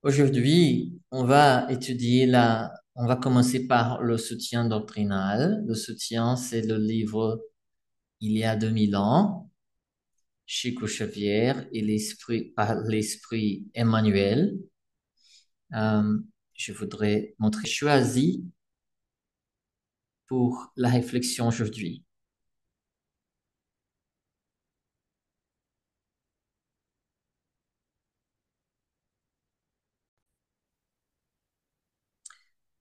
Aujourd'hui, on va commencer par le soutien doctrinal. Le soutien, c'est le livre Il y a 2000 ans, Chico Xavier et par l'esprit Emmanuel. Euh, je voudrais montrer choisi pour la réflexion aujourd'hui.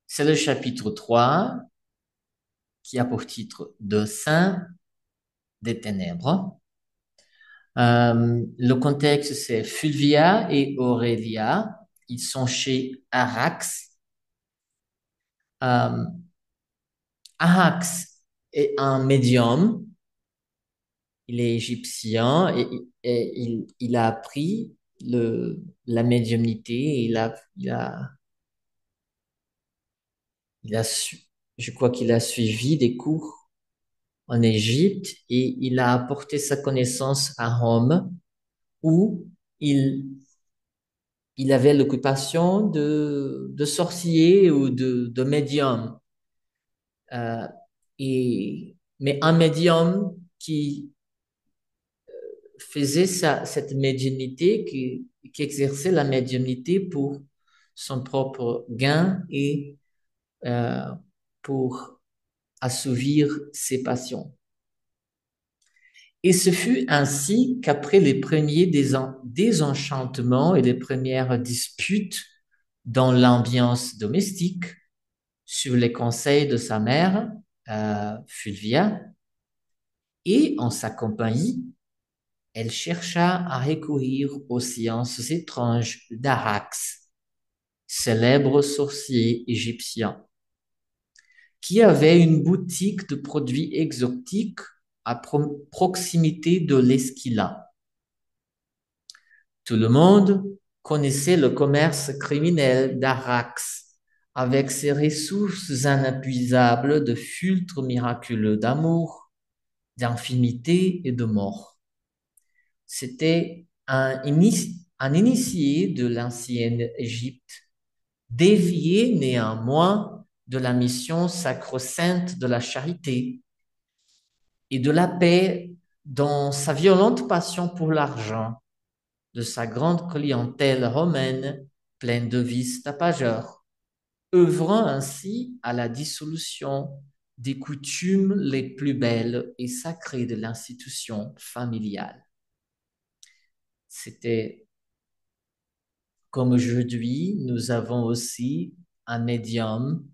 C'est le chapitre 3 qui a pour titre De Saints des ténèbres. Le contexte, c'est Fulvia et Aurélia. Ils sont chez Arax. Euh, Arax est un médium. Il est égyptien et il a appris la médiumnité. Il a su- je crois qu'il a suivi des cours en Égypte et il a apporté sa connaissance à Rome où il il avait l'occupation de sorcier ou de médium. Euh, mais un médium qui faisait cette médiumnité, qui exerçait la médiumnité pour son propre gain et euh, pour assouvir ses passions. Et ce fut ainsi qu'après les premiers désenchantements et les premières disputes dans l'ambiance domestique, sur les conseils de sa mère, Fulvia, et en sa compagnie, elle chercha à recourir aux sciences étranges d'Arax, célèbre sorcier égyptien, qui avait une boutique de produits exotiques à proximité de l'Esquila. Tout le monde connaissait le commerce criminel d'Arax, avec ses ressources inépuisables de filtres miraculeux d'amour, d'infinité et de mort. C'était un initié de l'ancienne Égypte, dévié néanmoins de la mission sacro-sainte de la charité et de la paix dans sa violente passion pour l'argent, de sa grande clientèle romaine pleine de vices tapageurs, œuvrant ainsi à la dissolution des coutumes les plus belles et sacrées de l'institution familiale. C'était comme aujourd'hui, nous avons aussi un médium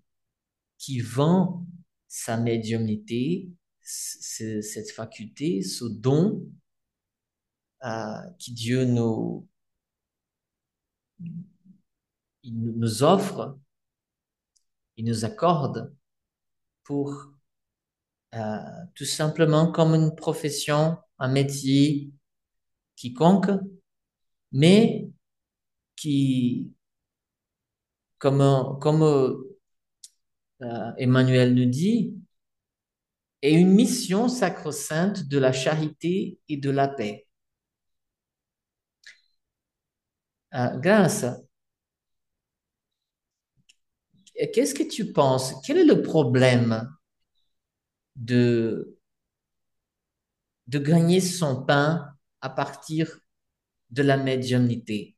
qui vend sa médiumnité, cette faculté, ce don qui Dieu nous offre, il nous accorde pour euh, tout simplement comme une profession, un métier quiconque, mais qui, comme Emmanuel nous dit, est une mission sacro-sainte de la charité et de la paix. Grâce, qu'est-ce que tu penses? Quel est le problème de, de gagner son pain à partir de la médiumnité?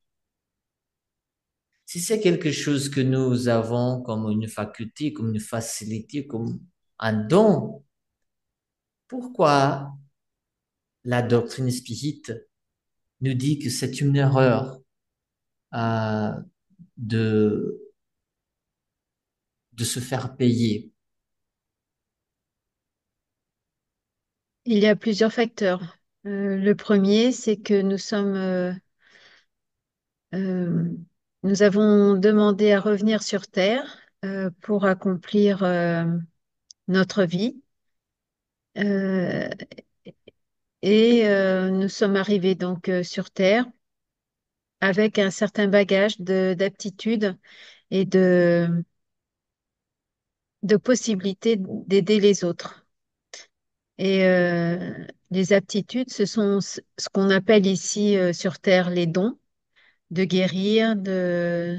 Si c'est quelque chose que nous avons comme une faculté, comme une facilité, comme un don, pourquoi la doctrine spirite nous dit que c'est une erreur euh, de, de se faire payer? Il y a plusieurs facteurs. Le premier, c'est que euh, nous avons demandé à revenir sur Terre pour accomplir notre vie. Euh, Nous sommes arrivés donc sur Terre avec un certain bagage d'aptitudes et de possibilités d'aider les autres. Les aptitudes, ce sont ce qu'on appelle ici sur Terre les dons. de guérir, de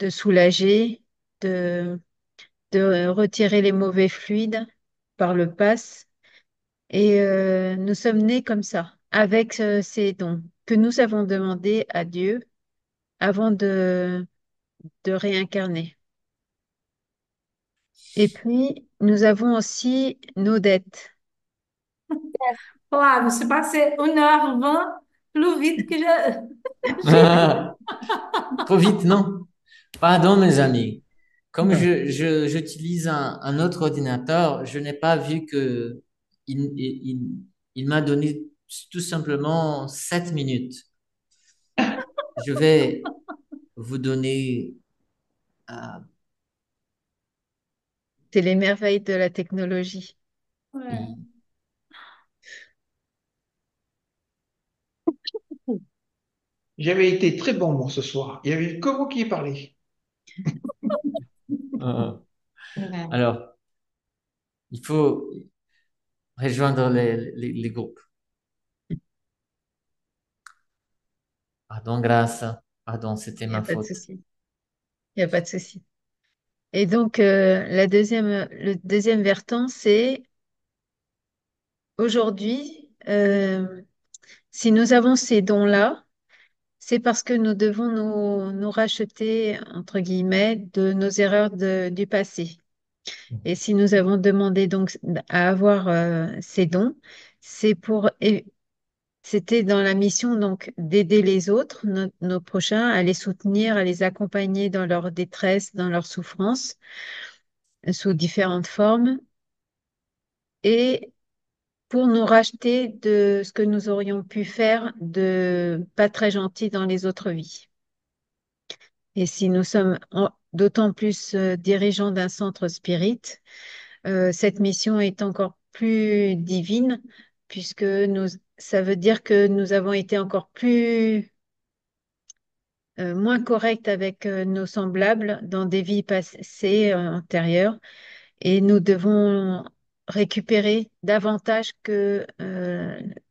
soulager, de retirer les mauvais fluides par le passe. Et nous sommes nés comme ça, avec ces dons que nous avons demandés à Dieu avant de réincarner. Et puis, nous avons aussi nos dettes. Flávio, se passait 1h20 plus vite que Trop vite, non? Pardon, mes amis. Comme j'utilise un autre ordinateur, je n'ai pas vu que il m'a donné tout simplement 7 minutes. Je vais vous donner, euh, C'est les merveilles de la technologie. Ouais. J'avais été très bon, moi, ce soir. Il y avait que vous qui parlez. euh, Ouais. alors, il faut rejoindre les groupes. Pardon, grâce. Pardon, c'était Il n'y a ma pas de faute. souci. Il n'y a pas de souci. Et donc, le deuxième versant, c'est aujourd'hui, si nous avons ces dons-là, c'est parce que nous devons nous racheter, entre guillemets, de nos erreurs du passé. Et si nous avons demandé donc à avoir ces dons, c'est c'était dans la mission donc d'aider les autres, nos prochains, à les soutenir, à les accompagner dans leur détresse, dans leur souffrance, sous différentes formes, et pour nous racheter de ce que nous aurions pu faire de pas très gentil dans les autres vies. Et si nous sommes d'autant plus dirigeants d'un centre spirit, cette mission est encore plus divine, puisque ça veut dire que nous avons été encore moins corrects avec nos semblables dans des vies passées, antérieures, et nous devons récupérer davantage que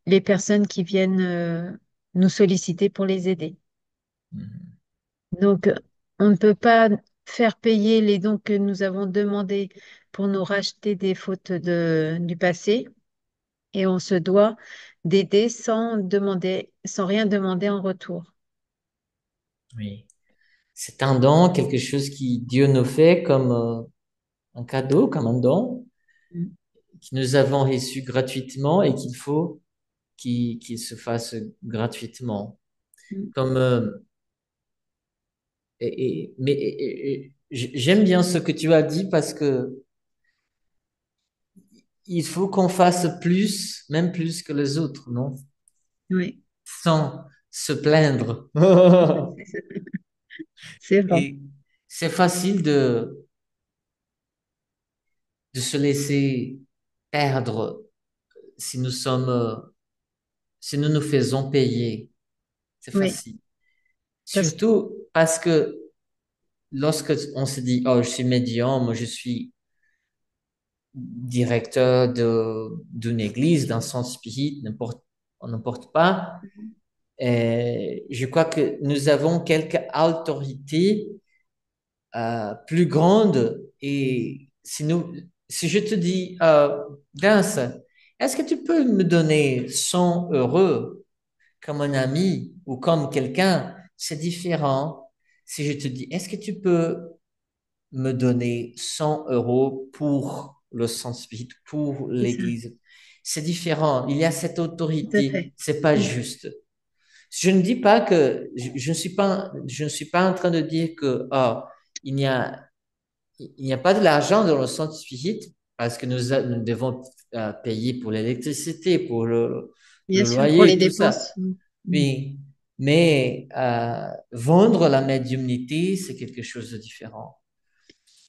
les personnes qui viennent nous solliciter pour les aider. Donc, on ne peut pas faire payer les dons que nous avons demandés pour nous racheter des fautes du passé, et on se doit d'aider sans rien demander en retour. Oui. C'est un don, quelque chose qui Dieu nous fait comme un cadeau, comme un don, Mm. que nous avons reçu gratuitement et qu'il faut qu'il se fasse gratuitement. Mm. Comme, j'aime bien ce que tu as dit parce que il faut qu'on fasse plus, même plus que les autres, non? Oui, Sans se plaindre. c'est vrai. Et c'est facile de se laisser perdre si nous sommes, si nous nous faisons payer. C'est Oui, facile. parce que Surtout parce que lorsque on se dit, oh, je suis médium, je suis directeur d'une église, d'un centre spirit, n'importe pas, je crois que nous avons quelques autorités plus grandes et si je te dis, Vince, est-ce que tu peux me donner 100 euros comme un ami ou comme quelqu'un? C'est différent. Si je te dis, est-ce que tu peux me donner 100 euros pour le centre spirit, pour c'est ça, l'église? C'est différent. Il y a cette tout à autorité. fait. C'est pas Mm. juste. Je ne dis pas que, je ne suis pas en train de dire que, il n'y a, il n'y a pas de l'argent dans le centre spirit parce que nous devons payer pour l'électricité, pour Bien le sûr, pour loyer les et tout ça. dépenses. Mm. Mm. Oui, mais vendre la médiumnité, c'est quelque chose de différent.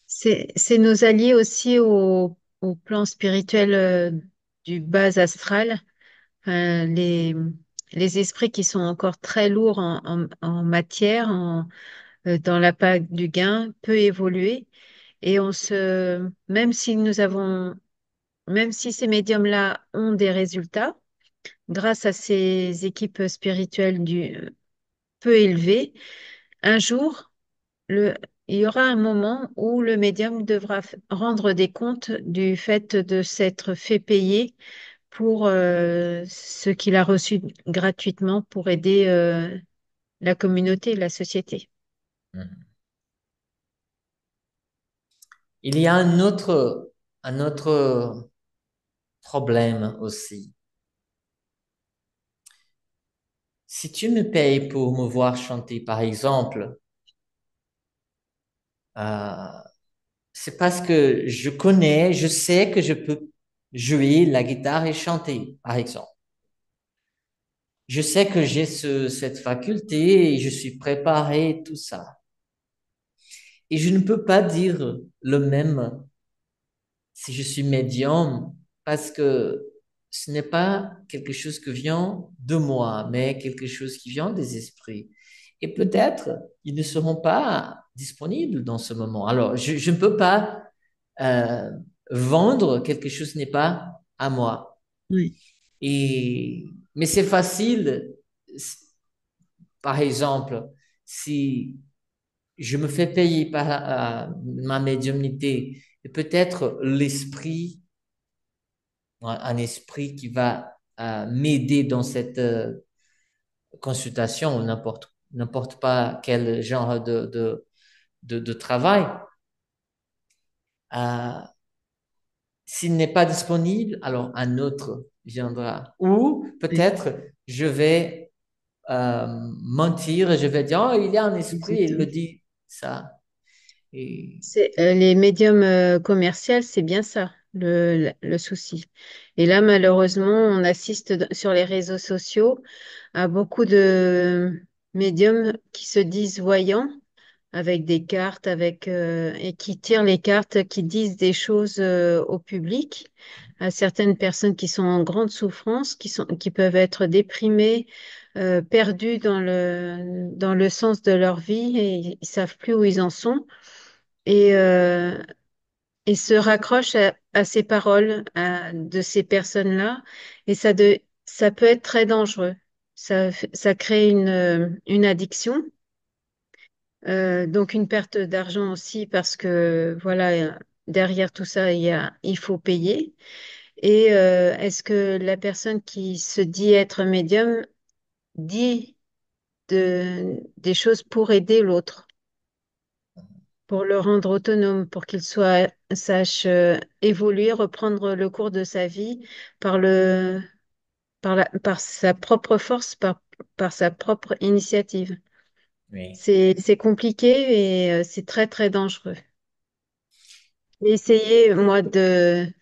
C'est nos alliés aussi au plan spirituel du bas astral. Enfin, les esprits qui sont encore très lourds en matière, dans la Pâque du gain, peut évoluer. Et même si ces médiums-là ont des résultats, grâce à ces équipes spirituelles peu élevé, un jour, le, il y aura un moment où le médium devra rendre des comptes du fait de s'être fait payer pour ce qu'il a reçu gratuitement pour aider la communauté, la société. Mhm. Il y a un autre problème aussi. Si tu me payes pour me voir chanter, par exemple, euh, c'est parce que je sais que je peux jouer la guitare et chanter, par exemple. Je sais que j'ai cette faculté et je suis préparé, tout ça. Et je ne peux pas dire le même si je suis médium, parce que ce n'est pas quelque chose qui vient de moi, mais quelque chose qui vient des esprits. Et Mhm. peut-être ils ne seront pas disponibles dans ce moment. Alors, je ne peux pas euh, vendre quelque chose qui n'est pas à moi. Oui, Mais c'est facile, par exemple, si je me fais payer par ma médiumnité, et peut-être l'esprit un esprit qui va m'aider dans cette consultation, n'importe pas quel genre de travail. Euh, S'il n'est pas disponible, alors un autre viendra. Ou oui, peut-être je vais mentir et je vais dire, oh, il y a un esprit, il me exactement. dit ça. Et, C'est, les médiums commerciaux, c'est bien ça, le souci. Et là, malheureusement, on assiste sur les réseaux sociaux à beaucoup de médiums qui se disent voyants, avec des cartes, et qui tirent les cartes, qui disent des choses au public, à certaines personnes qui sont en grande souffrance, qui peuvent être déprimées, perdues dans le sens de leur vie et ils savent plus où ils en sont. Et, et se raccrochent à ces paroles de ces personnes-là. Et ça peut être très dangereux. Ça crée une addiction. Donc une perte d'argent aussi parce que voilà, derrière tout ça, il faut payer. Et est-ce que la personne qui se dit être médium dit des choses pour aider l'autre, pour le rendre autonome, pour qu'il sache évoluer, reprendre le cours de sa vie par par sa propre force, par sa propre initiative. oui. C'est compliqué et c'est très, très dangereux. J'ai essayé, moi, de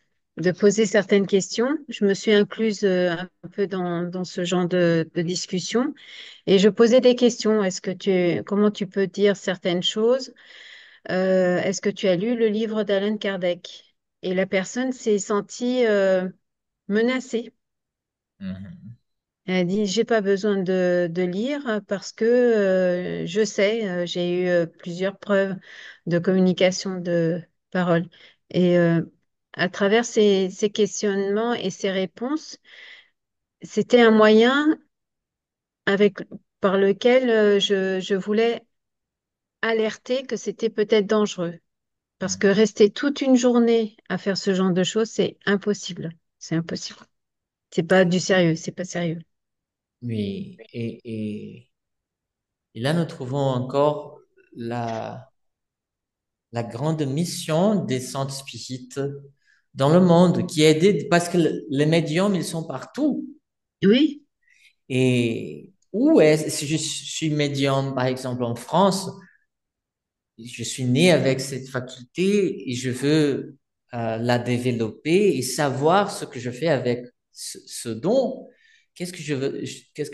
poser certaines questions. Je me suis incluse un peu dans ce genre de discussion et je posais des questions. Comment tu peux dire certaines choses? Est-ce que tu as lu le livre d'Alan Kardec? Et la personne s'est sentie menacée. Mhm. Elle a dit, j'ai pas besoin de lire parce que je sais, j'ai eu plusieurs preuves de communication de parole. Et à travers ces questionnements et ces réponses, c'était un moyen avec, par lequel je voulais alerter que c'était peut-être dangereux. Parce que rester toute une journée à faire ce genre de choses, c'est impossible. C'est impossible. C'est pas du sérieux, c'est pas sérieux. Oui. Et là, nous trouvons encore la grande mission des centres spirites dans le monde, qui est aidé, parce que les médiums, ils sont partout. Oui, Et où est-ce, si je suis médium, par exemple en France, je suis né avec cette faculté et je veux la développer et savoir ce que je fais avec ce don. Qu'est-ce que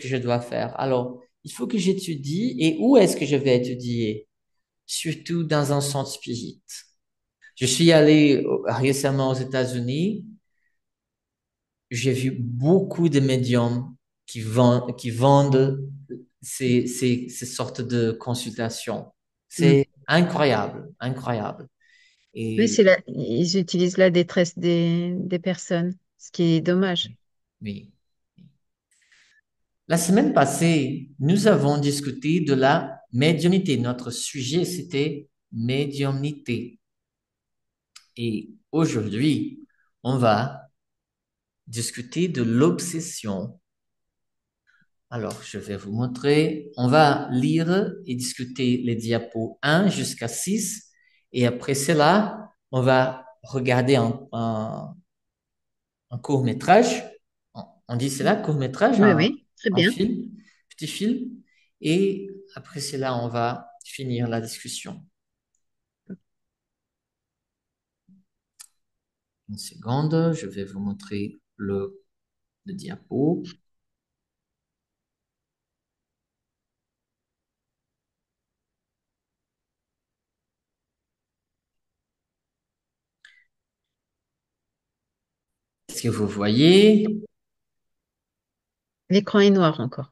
je dois faire? Alors, il faut que j'étudie et où est-ce que je vais étudier? Surtout dans un centre spirit. Je suis allé récemment aux États-Unis. J'ai vu beaucoup de médiums qui vendent ces sortes de consultations. mm. C'est incroyable, incroyable. Oui, Et ils utilisent la détresse des personnes, ce qui est dommage. oui, La semaine passée, nous avons discuté de la médiumnité. Notre sujet, c'était médiumnité. Et aujourd'hui, on va discuter de l'obsession. Alors, je vais vous montrer. On va lire et discuter les diapos 1 jusqu'à 6. Et après cela, on va regarder un court-métrage. On dit cela, court-métrage, Oui, oui, très un bien. film, petit film. Et après cela, on va finir la discussion. Une seconde, je vais vous montrer le diapo. Est-ce que vous voyez? L'écran est noir encore.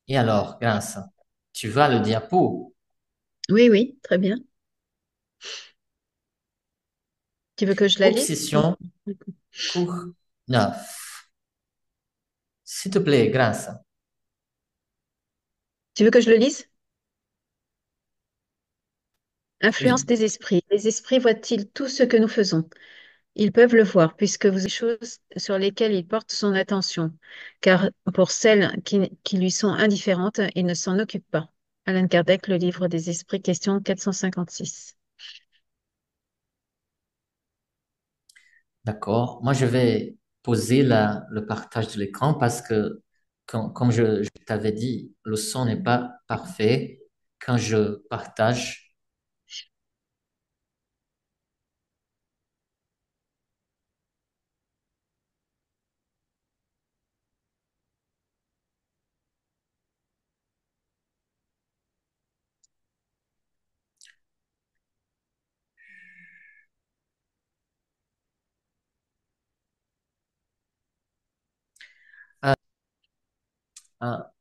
Et alors, grâce, tu vois le diapo. Oui, oui, très bien. Tu veux que je la lise? Obsession, cours 9. S'il te plaît, grâce. Tu veux que je le lise? Influence Oui. des esprits. Les esprits voient-ils tout ce que nous faisons? Ils peuvent le voir, puisque vous êtes des choses sur lesquelles il porte son attention, car pour celles qui lui sont indifférentes, il ne s'en occupe pas. Alan Kardec, le livre des esprits, question 456. D'accord. Moi, je vais poser le partage de l'écran parce que, comme je t'avais dit, le son n'est pas parfait quand je partage. Ah, ah,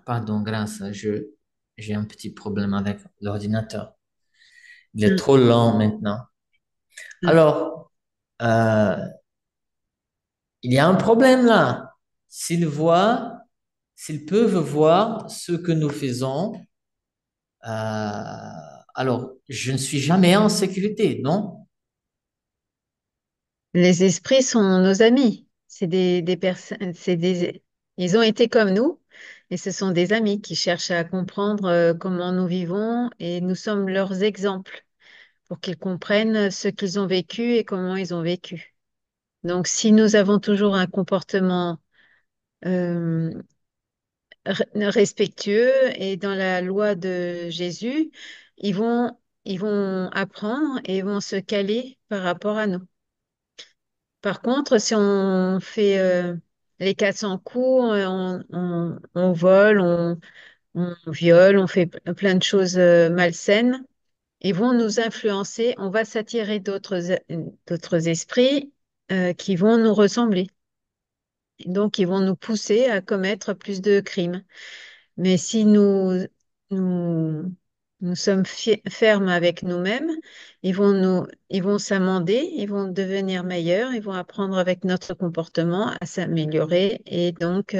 pardon, grâce, j'ai un petit problème avec l'ordinateur. Il est Hum, trop lent maintenant. hum. Alors, euh, il y a un problème là. S'ils voient, s'ils peuvent voir ce que nous faisons, alors je ne suis jamais en sécurité, non? Les esprits sont nos amis. C'est des personnes, ils ont été comme nous, et ce sont des amis qui cherchent à comprendre comment nous vivons, et nous sommes leurs exemples pour qu'ils comprennent ce qu'ils ont vécu et comment ils ont vécu. Donc, si nous avons toujours un comportement euh, respectueux et dans la loi de Jésus, ils vont apprendre et vont se caler par rapport à nous. Par contre, si on fait les 400 coups, on vole, on viole, on fait plein de choses malsaines, ils vont nous influencer, on va s'attirer d'autres esprits qui vont nous ressembler. Donc, ils vont nous pousser à commettre plus de crimes. Mais si nous, nous sommes fermes avec nous-mêmes, ils vont s'amender, ils vont devenir meilleurs, ils vont apprendre avec notre comportement à s'améliorer et donc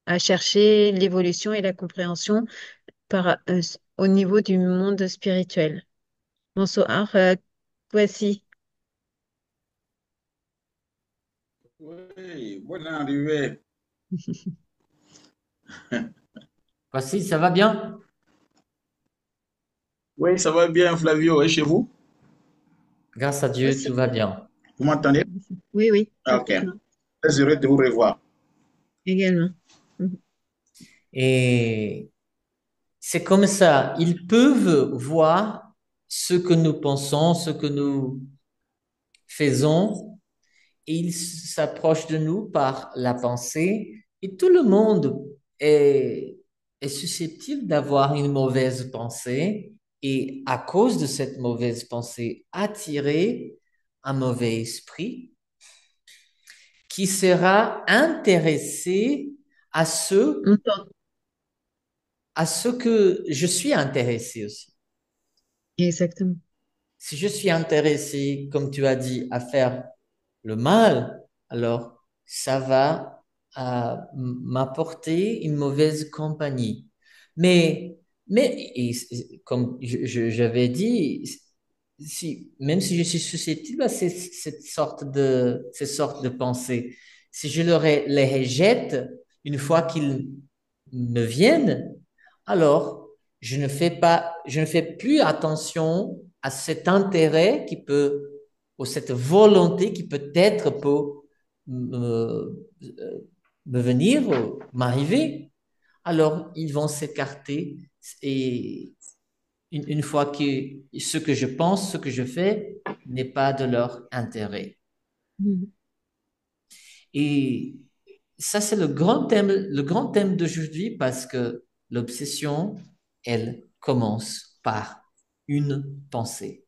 à chercher l'évolution et la compréhension au niveau du monde spirituel. Bonsoir, voici. Oui, bonne arrivée. Voici, ça va bien? Oui, ça va bien, Flavio, et chez vous? Grâce à Dieu, tout Aussi. va bien. Vous m'entendez? Oui, oui, Ah, ok. parfaitement. Très heureux de vous revoir. Également. Mhm. Et c'est comme ça, ils peuvent voir ce que nous pensons, ce que nous faisons, et il s'approche de nous par la pensée et tout le monde est, est susceptible d'avoir une mauvaise pensée et à cause de cette mauvaise pensée attirer un mauvais esprit qui sera intéressé à ce, On t'entend. à ce que je suis intéressé aussi. Exactement. Si je suis intéressé, comme tu as dit, à faire le mal, alors ça va m'apporter une mauvaise compagnie. Comme j'avais dit, même si je suis susceptible à cette sorte de pensée, si je les rejette une fois qu'ils me viennent, alors je ne fais plus attention à cet intérêt qui peut, ou cette volonté qui peut-être peut me, me venir, ou m'arriver. Alors, ils vont s'écarter et une fois que ce que je pense, ce que je fais n'est pas de leur intérêt. Mhm. Et ça, c'est le grand thème d'aujourd'hui parce que l'obsession, elle commence par une pensée.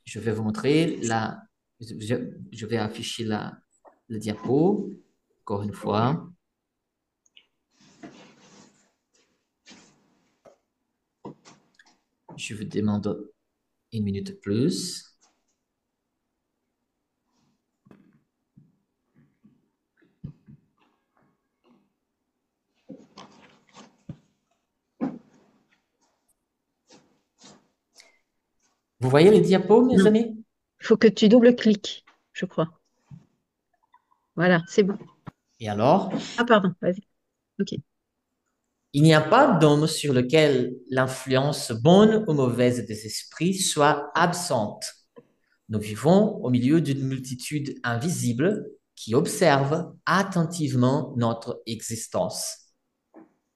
Je vais vous montrer je vais afficher le diapo, encore une fois. Je vous demande une minute de plus. Vous voyez le diapo, mes Non, amis? il faut que tu double-cliques, je crois. Voilà, c'est bon. Et alors? Ah, pardon, vas-y. Ok. Il n'y a pas d'homme sur lequel l'influence bonne ou mauvaise des esprits soit absente. Nous vivons au milieu d'une multitude invisible qui observe attentivement notre existence.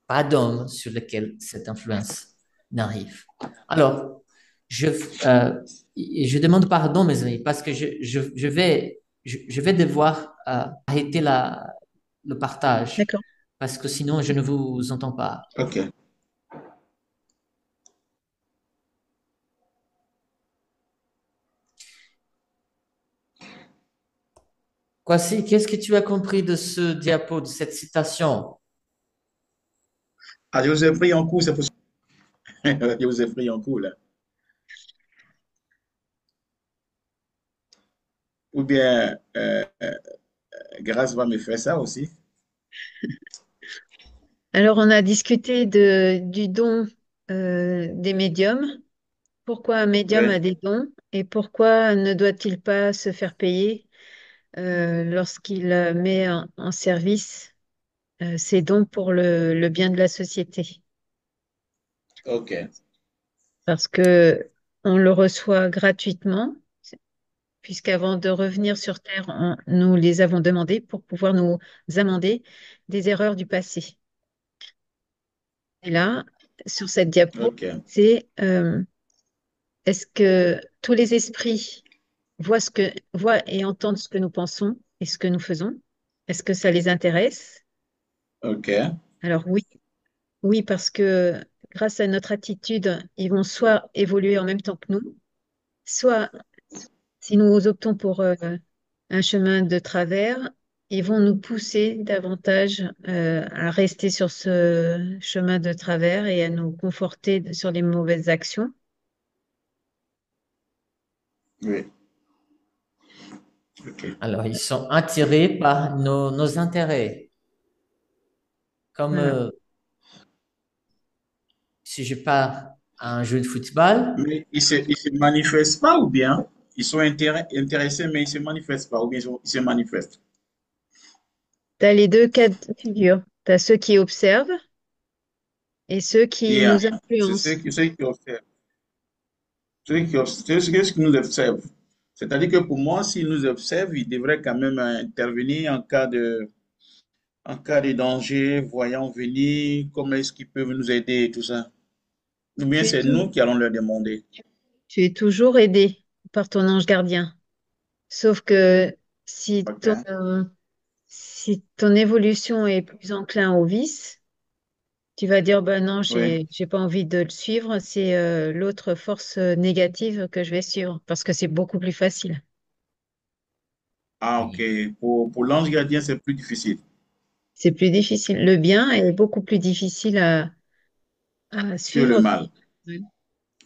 Pas d'homme sur lequel cette influence n'arrive. Alors, je demande pardon, mes amis, parce que je vais devoir arrêter le partage, D'accord. parce que sinon, je ne vous entends pas. Ok. Kwasi, qu'est-ce que tu as compris de ce diapo, de cette citation? Ah, je vous ai pris en cours, c'est pour ça. Je vous ai pris en cours, là. Ou bien, Grâce va me faire ça aussi. Alors, on a discuté du don des médiums. Pourquoi un médium Oui, a des dons et pourquoi ne doit-il pas se faire payer lorsqu'il met en service ses dons pour le bien de la société? ok, Parce que on le reçoit gratuitement, puisqu'avant de revenir sur Terre, nous les avons demandés pour pouvoir nous amender des erreurs du passé. Et là, sur cette diapo, ok. c'est est-ce que tous les esprits voient et entendent ce que nous pensons et ce que nous faisons? Est-ce que ça les intéresse? Ok, Alors oui, oui, parce que grâce à notre attitude, ils vont soit évoluer en même temps que nous, soit si nous optons pour un chemin de travers, ils vont nous pousser davantage à rester sur ce chemin de travers et à nous conforter sur les mauvaises actions. oui, ok. Alors, ils sont attirés par nos intérêts. Comme Voilà. si je pars à un jeu de football, Mais ils se manifestent pas ou bien ils sont intéressés, mais ils se manifestent pas ou bien ils se manifestent. Tu as les deux cas de figure. Tu as ceux qui observent et ceux qui Et nous c'est influencent. ceux qui observent. Ceux qui nous observent. C'est-à-dire que pour moi, s'ils nous observent, ils devraient quand même intervenir en cas de danger, voyant venir, comment est-ce qu'ils peuvent nous aider et tout ça. Ou bien C'est c'est nous tout. qui allons leur demander. Tu es toujours aidé par ton ange gardien. Sauf que si ton, OK. si ton évolution est plus enclin au vice, tu vas dire, ben non, Oui. j'ai pas envie de le suivre, c'est l'autre force négative que je vais suivre parce que c'est beaucoup plus facile. Ah, OK. Oui. Pour l'ange gardien, c'est plus difficile C'est plus difficile. Le bien est beaucoup plus difficile à que le suivre. mal. Ouais.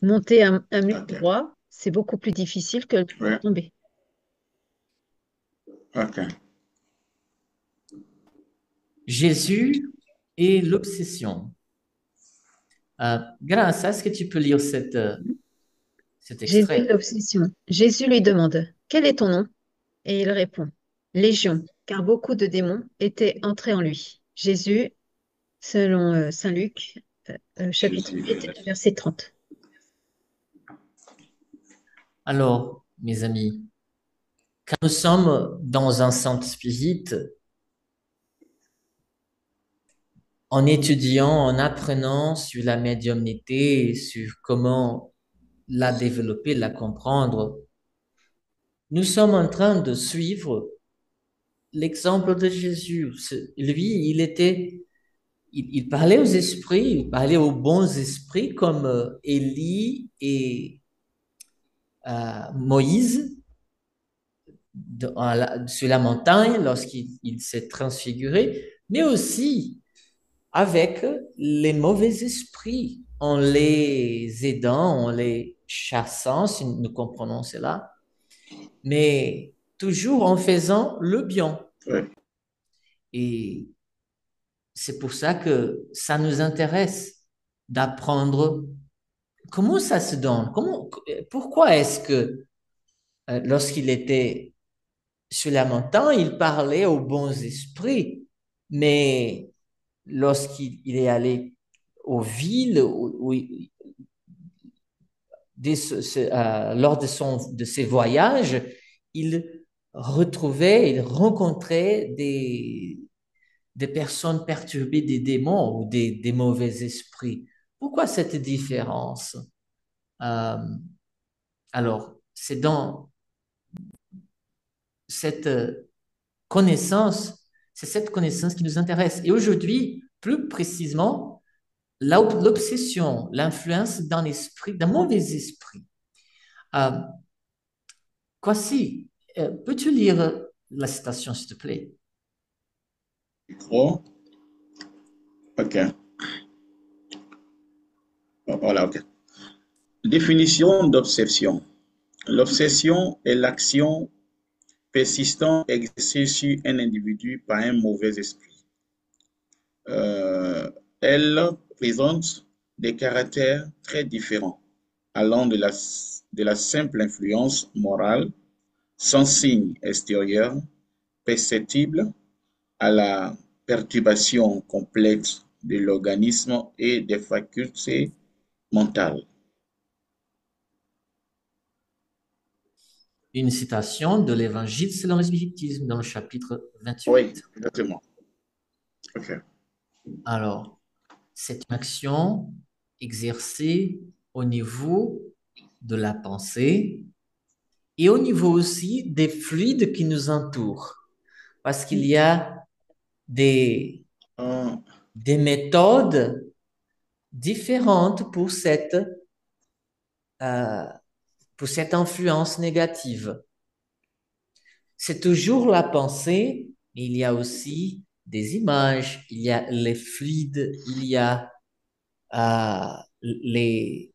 Monter un mur OK. droit, c'est beaucoup plus difficile que le Oui. faire tomber. OK. Jésus et l'obsession. Grâce, est-ce que tu peux lire cet Jésus et extrait? l'obsession. Jésus lui demande, quel est ton nom? Et il répond, Légion, car beaucoup de démons étaient entrés en lui. Jésus, selon Saint Luc, chapitre Jésus. 8, verset 30. Alors, mes amis, quand nous sommes dans un centre spirit, en étudiant, en apprenant sur la médiumnité, sur comment la développer, la comprendre, nous sommes en train de suivre l'exemple de Jésus. Lui, il parlait aux esprits, il parlait aux bons esprits comme Élie et Moïse sur la montagne lorsqu'il s'est transfiguré, mais aussi avec les mauvais esprits, en les aidant, en les chassant, si nous comprenons cela, mais toujours en faisant le bien. Oui. Et c'est pour ça que ça nous intéresse d'apprendre comment ça se donne, pourquoi est-ce que lorsqu'il était sur la montagne, il parlait aux bons esprits, mais lorsqu'il est allé aux villes, lors de ses voyages, il rencontrait des personnes perturbées, des démons ou des mauvais esprits. Pourquoi cette différence? Euh, alors, c'est dans cette connaissance, c'est cette connaissance qui nous intéresse. Et aujourd'hui, plus précisément, l'obsession, l'influence d'un esprit, d'un mauvais esprit. Euh, Kwasi, peux-tu lire la citation, s'il te plaît? Micro. OK. Voilà, OK. Définition d'obsession. L'obsession est l'action persistante exercée sur un individu par un mauvais esprit. Euh, Elle présente des caractères très différents, allant de la simple influence morale, sans signe extérieur, perceptible, à la perturbation complète de l'organisme et des facultés mentales. Une citation de l'Évangile selon le spiritisme dans le chapitre Oui, 28. exactement. OK. Alors, c'est une action exercée au niveau de la pensée et au niveau aussi des fluides qui nous entourent. Parce qu'il y a des, Euh, des méthodes différentes euh, pour cette influence négative. C'est toujours la pensée, mais il y a aussi des images, il y a les fluides, il y a les,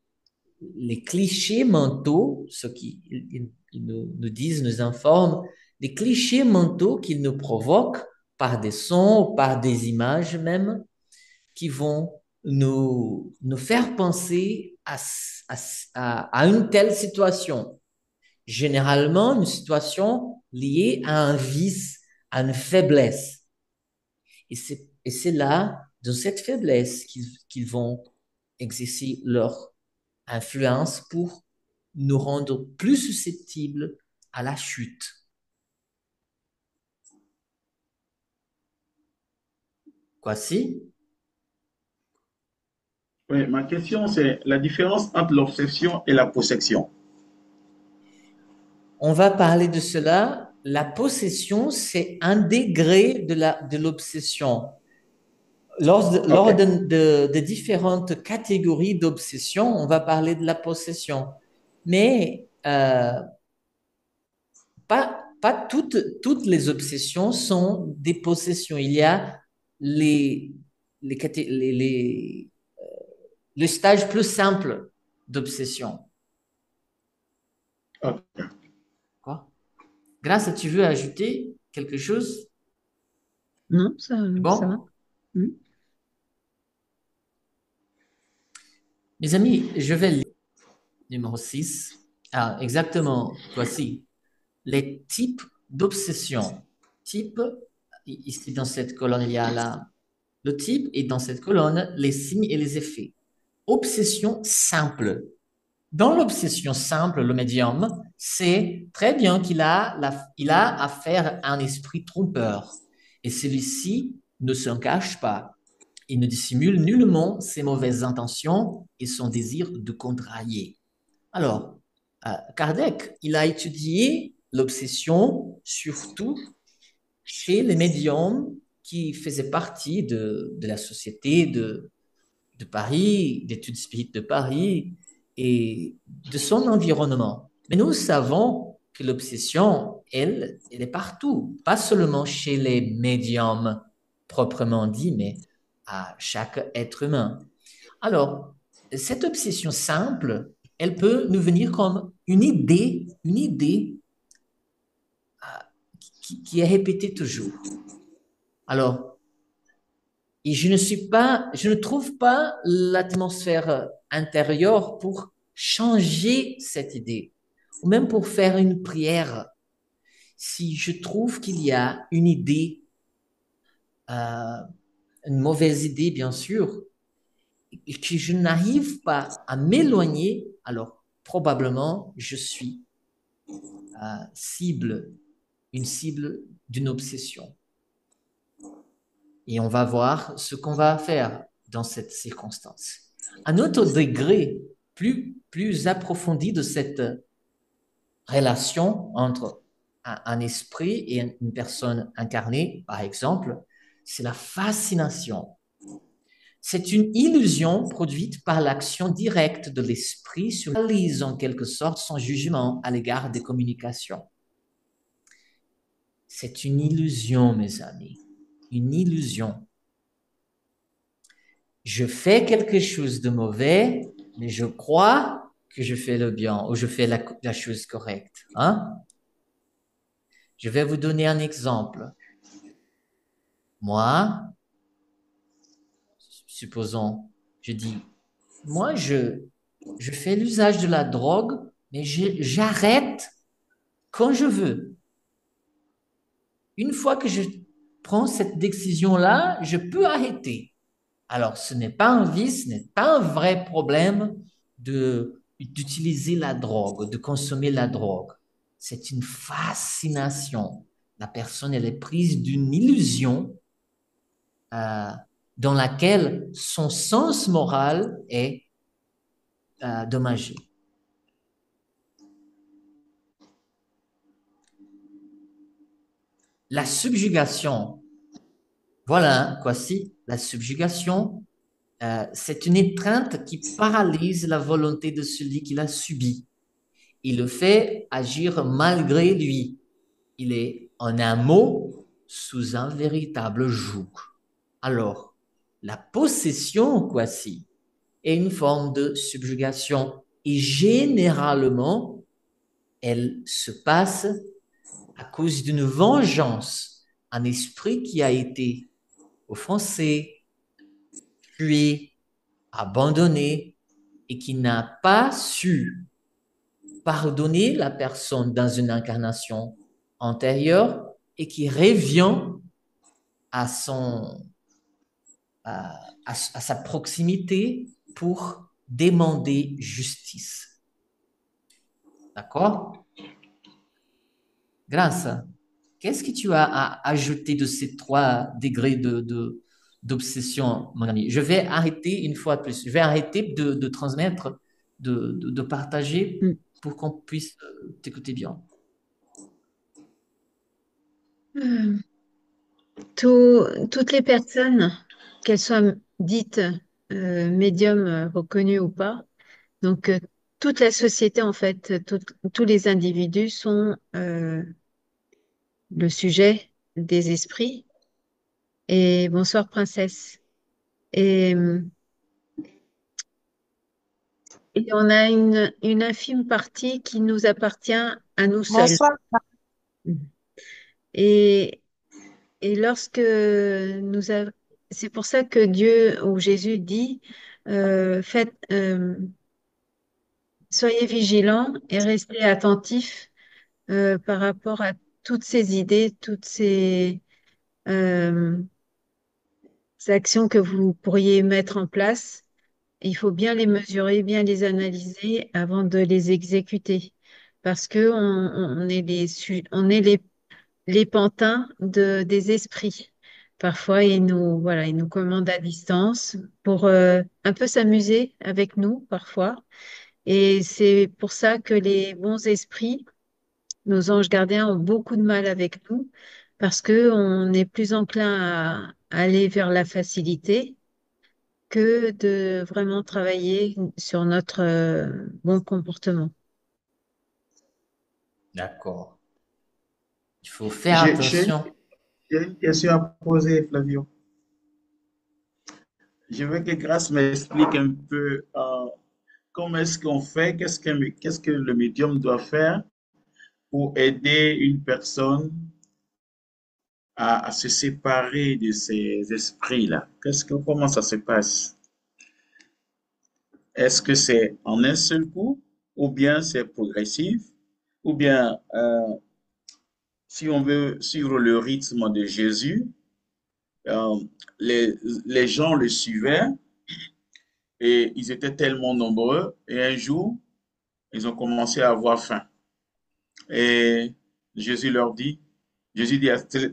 les clichés mentaux, ce ils nous disent, nous informent, les clichés mentaux qu'ils nous provoquent par des sons, par des images même, qui vont nous faire penser à une telle situation. Généralement, une situation liée à un vice, à une faiblesse. Et c'est là, dans cette faiblesse, qu'ils vont exercer leur influence pour nous rendre plus susceptibles à la chute. Quoi si? Oui, ma question, c'est la différence entre l'obsession et la possession. On va parler de cela. La possession, c'est un degré de l'obsession. Lors OK. de différentes catégories d'obsession, on va parler de la possession. Mais pas toutes les obsessions sont des possessions. Il y a les, le stage plus simple d'obsession. OK. Quoi? Grâce, tu veux ajouter quelque chose? Non, C'est ça va. bon? Mm. Mes amis, je vais lire numéro 6. Ah, exactement. Voici les types d'obsession. Type, ici dans cette colonne, il y a le type et dans cette colonne, les signes et les effets. Obsession simple. Dans l'obsession simple, le médium sait très bien il a affaire à un esprit trompeur. Et celui-ci ne s'en cache pas. Il ne dissimule nullement ses mauvaises intentions et son désir de contrarier. Alors, Kardec, il a étudié l'obsession surtout chez les médiums qui faisaient partie de la société de Paris, d'études spirites de Paris et de son environnement. Mais nous savons que l'obsession, elle est partout, pas seulement chez les médiums proprement dit, mais à chaque être humain. Alors, cette obsession simple, elle peut nous venir comme une idée qui est répétée toujours. Alors, et je ne trouve pas l'atmosphère intérieure pour changer cette idée, ou même pour faire une prière. Si je trouve qu'il y a une idée, euh, une mauvaise idée bien sûr, et que je n'arrive pas à m'éloigner, alors probablement je suis cible, une cible d'une obsession. Et on va voir ce qu'on va faire dans cette circonstance. Un autre degré plus approfondi de cette relation entre un esprit et une personne incarnée, par exemple, c'est la fascination. C'est une illusion produite par l'action directe de l'esprit sur réalise en quelque sorte son jugement à l'égard des communications. C'est une illusion, mes amis, une illusion. Je fais quelque chose de mauvais, mais je crois que je fais le bien ou je fais la chose correcte. Hein? Je vais vous donner un exemple. Moi, supposons, je dis, moi, je fais l'usage de la drogue, mais j'arrête quand je veux. Une fois que je prends cette décision-là, je peux arrêter. Alors, ce n'est pas un vice, ce n'est pas un vrai problème d'utiliser la drogue, de consommer la drogue. C'est une fascination. La personne, elle est prise d'une illusion euh, dans laquelle son sens moral est dommagé. La subjugation, voilà, voici la subjugation. C'est une étreinte qui paralyse la volonté de celui qui l'a subie. Il le fait agir malgré lui. Il est, en un mot, sous un véritable joug. Alors, la possession, voici, est une forme de subjugation et généralement, elle se passe à cause d'une vengeance, un esprit qui a été offensé, tué, abandonné et qui n'a pas su pardonner la personne dans une incarnation antérieure et qui revient à à sa proximité pour demander justice. D'accord? Grâce. Qu'est-ce que tu as à ajouter de ces trois degrés d'obsession, mon ami. Je vais arrêter une fois de plus. Je vais arrêter de transmettre, de partager Mm. pour qu'on puisse t'écouter bien. Euh, toutes les personnes, qu'elles soient dites médiums reconnues ou pas, donc toute la société, en fait, tous les individus sont le sujet des esprits. Et bonsoir, princesse. Et, et on a une infime partie qui nous appartient à nous seuls. Bonsoir. Et, et lorsque nous avons, c'est pour ça que Dieu ou Jésus dit, faites, soyez vigilants et restez attentifs par rapport à toutes ces idées, toutes euh, ces actions que vous pourriez mettre en place. Il faut bien les mesurer, bien les analyser avant de les exécuter, parce que on est on est les pantins des esprits. Parfois, voilà, ils nous commandent à distance pour un peu s'amuser avec nous, parfois. Et c'est pour ça que les bons esprits, nos anges gardiens, ont beaucoup de mal avec nous, parce que on est plus enclin à aller vers la facilité que de vraiment travailler sur notre bon comportement. D'accord. Il faut faire J'ai j'ai- attention. j'ai une question à poser, Flavio. Je veux que Grâce m'explique un peu comment est-ce qu'on fait, qu'est-ce que le médium doit faire pour aider une personne à se séparer de ces esprits-là. Comment ça se passe? Est-ce que c'est en un seul coup, ou bien c'est progressif, ou bien si on veut suivre le rythme de Jésus, euh, les gens le suivaient et ils étaient tellement nombreux et un jour, ils ont commencé à avoir faim. Et Jésus leur dit,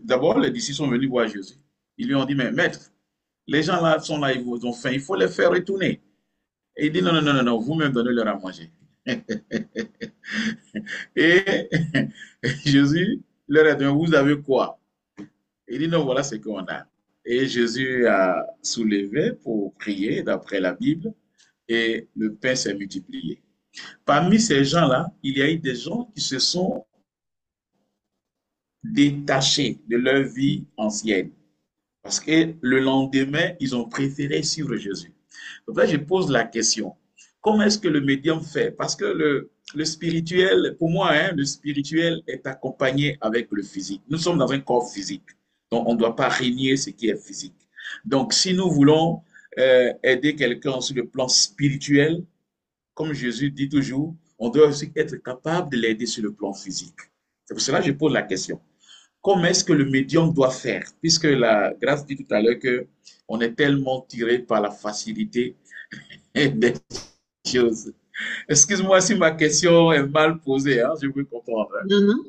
d'abord les disciples sont venus voir Jésus. Ils lui ont dit, mais maître, les gens là sont là, ils ont faim, il faut les faire retourner. Et il dit, non, non, non, non, non, vous-même donnez-leur à manger. Et Jésus leur a dit, vous avez quoi? Il dit, non, voilà ce qu'on a. Et Jésus a soulevé pour prier, d'après la Bible, et le pain s'est multiplié. Parmi ces gens-là, il y a eu des gens qui se sont détachés de leur vie ancienne. Parce que le lendemain, ils ont préféré suivre Jésus. Donc là, je pose la question. Comment est-ce que le médium fait? Parce que le spirituel, pour moi, hein, le spirituel est accompagné avec le physique. Nous sommes dans un corps physique. Donc, on ne doit pas régner ce qui est physique. Donc, si nous voulons aider quelqu'un sur le plan spirituel, comme Jésus dit toujours, on doit aussi être capable de l'aider sur le plan physique. C'est pour cela que je pose la question. Comment est-ce que le médium doit faire? Puisque la grâce dit tout à l'heure que on est tellement tiré par la facilité des choses. Excuse-moi si ma question est mal posée, hein, je veux comprendre. Non, non,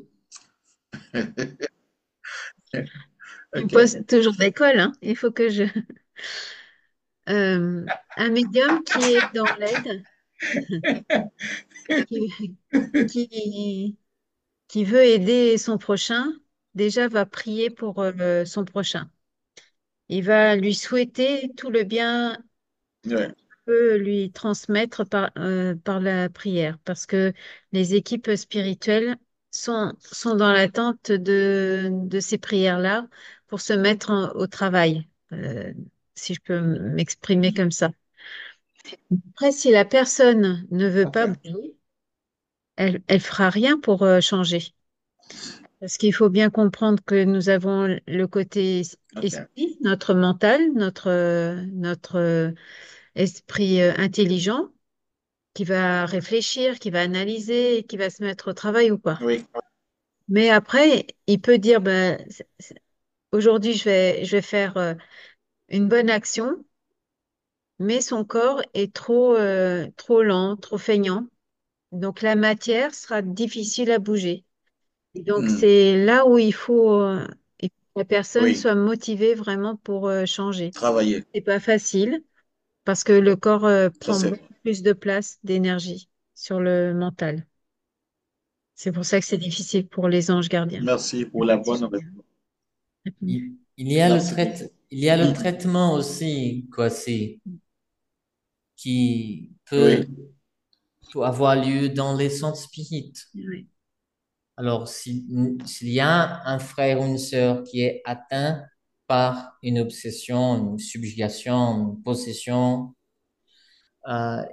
il me Ok. pose toujours d'école, hein. Il faut que je... un médium qui est dans l'aide, qui, qui, qui veut aider son prochain, déjà va prier pour son prochain. Il va lui souhaiter tout le bien Ouais. peut lui transmettre par la prière, parce que les équipes spirituelles sont dans l'attente de ces prières-là pour se mettre au travail, si je peux m'exprimer comme ça. Après, si la personne ne veut pas Ok. bouger, elle fera rien pour changer. Parce qu'il faut bien comprendre que nous avons le côté Ok. esprit, notre mental, notre esprit intelligent, qui va réfléchir, qui va analyser, qui va se mettre au travail ou pas. Oui. Mais après, il peut dire, ben, aujourd'hui, je vais faire une bonne action, mais son corps est trop lent, trop feignant. Donc, la matière sera difficile à bouger. Et donc, Hmm. c'est là où il la personne Oui, soit motivée vraiment pour changer. travailler. C'est pas facile parce que le corps Ça, prend beaucoup plus de place, d'énergie sur le mental. C'est pour ça que c'est difficile pour les anges gardiens. merci pour la bonne réponse. Il y a Merci beaucoup. il y a le traitement aussi, quoi, c'est, qui Oui, peut avoir lieu dans les centres spirites. Oui. Alors, s'il y a un frère ou une sœur qui est atteint par une obsession, une subjugation, une possession,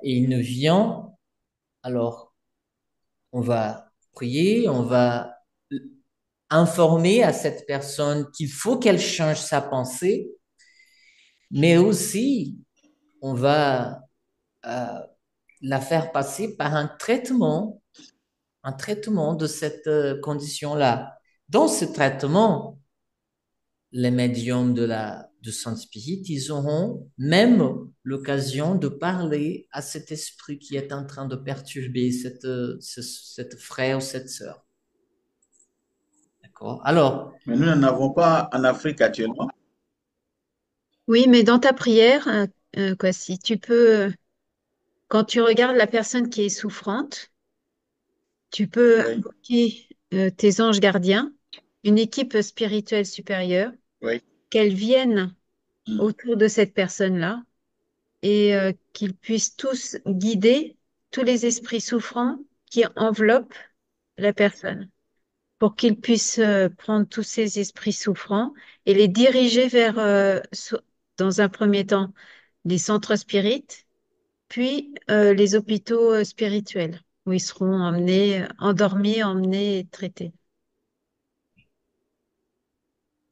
et il ne vient, alors on va prier, on va informer à cette personne qu'il faut qu'elle change sa pensée, mais aussi on va euh, la faire passer par un traitement de cette condition-là. Dans ce traitement, les médiums de Saint-Spirit, ils auront même l'occasion de parler à cet esprit qui est en train de perturber cette frère ou cette sœur. D'accord? Alors, mais nous n'en avons pas en Afrique actuellement. Oui, mais dans ta prière, quoi, si tu peux, quand tu regardes la personne qui est souffrante, tu peux Oui, invoquer tes anges gardiens, une équipe spirituelle supérieure, oui. qu'elles viennent Mm. autour de cette personne-là et qu'ils puissent tous guider tous les esprits souffrants qui enveloppent la personne, pour qu'ils puissent prendre tous ces esprits souffrants et les diriger vers, dans un premier temps, les centres spirites, puis les hôpitaux spirituels, où ils seront emmenés, endormis, emmenés et traités.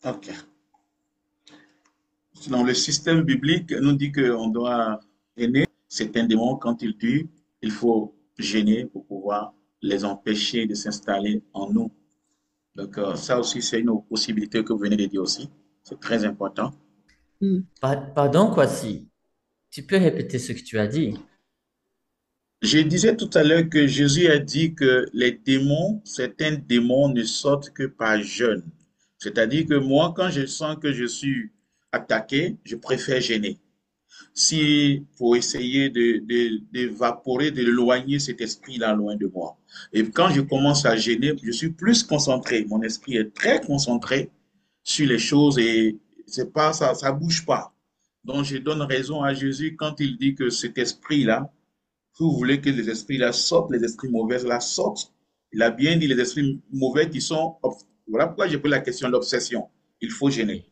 OK. Dans le système biblique, nous dit qu'on doit gêner certains démons quand ils tuent. Il faut gêner pour pouvoir les empêcher de s'installer en nous. Donc, ça aussi, c'est une possibilité que vous venez de dire aussi. C'est très important. Mm. pardon, quoi, si tu peux répéter ce que tu as dit. Je disais tout à l'heure que Jésus a dit que les démons, certains démons ne sortent que par jeûne. C'est-à-dire que moi, quand je sens que je suis attaqué, je préfère gêner. Si pour essayer d'évaporer, d'éloigner cet esprit-là loin de moi. Et quand je commence à gêner, je suis plus concentré. Mon esprit est très concentré sur les choses et c'est pas ça, ça bouge pas. Donc je donne raison à Jésus quand il dit que cet esprit-là, si vous voulez que les esprits-là sortent, les esprits mauvais là sortent, il a bien dit les esprits mauvais qui sont. Voilà pourquoi j'ai pris la question de l'obsession. Il faut gêner.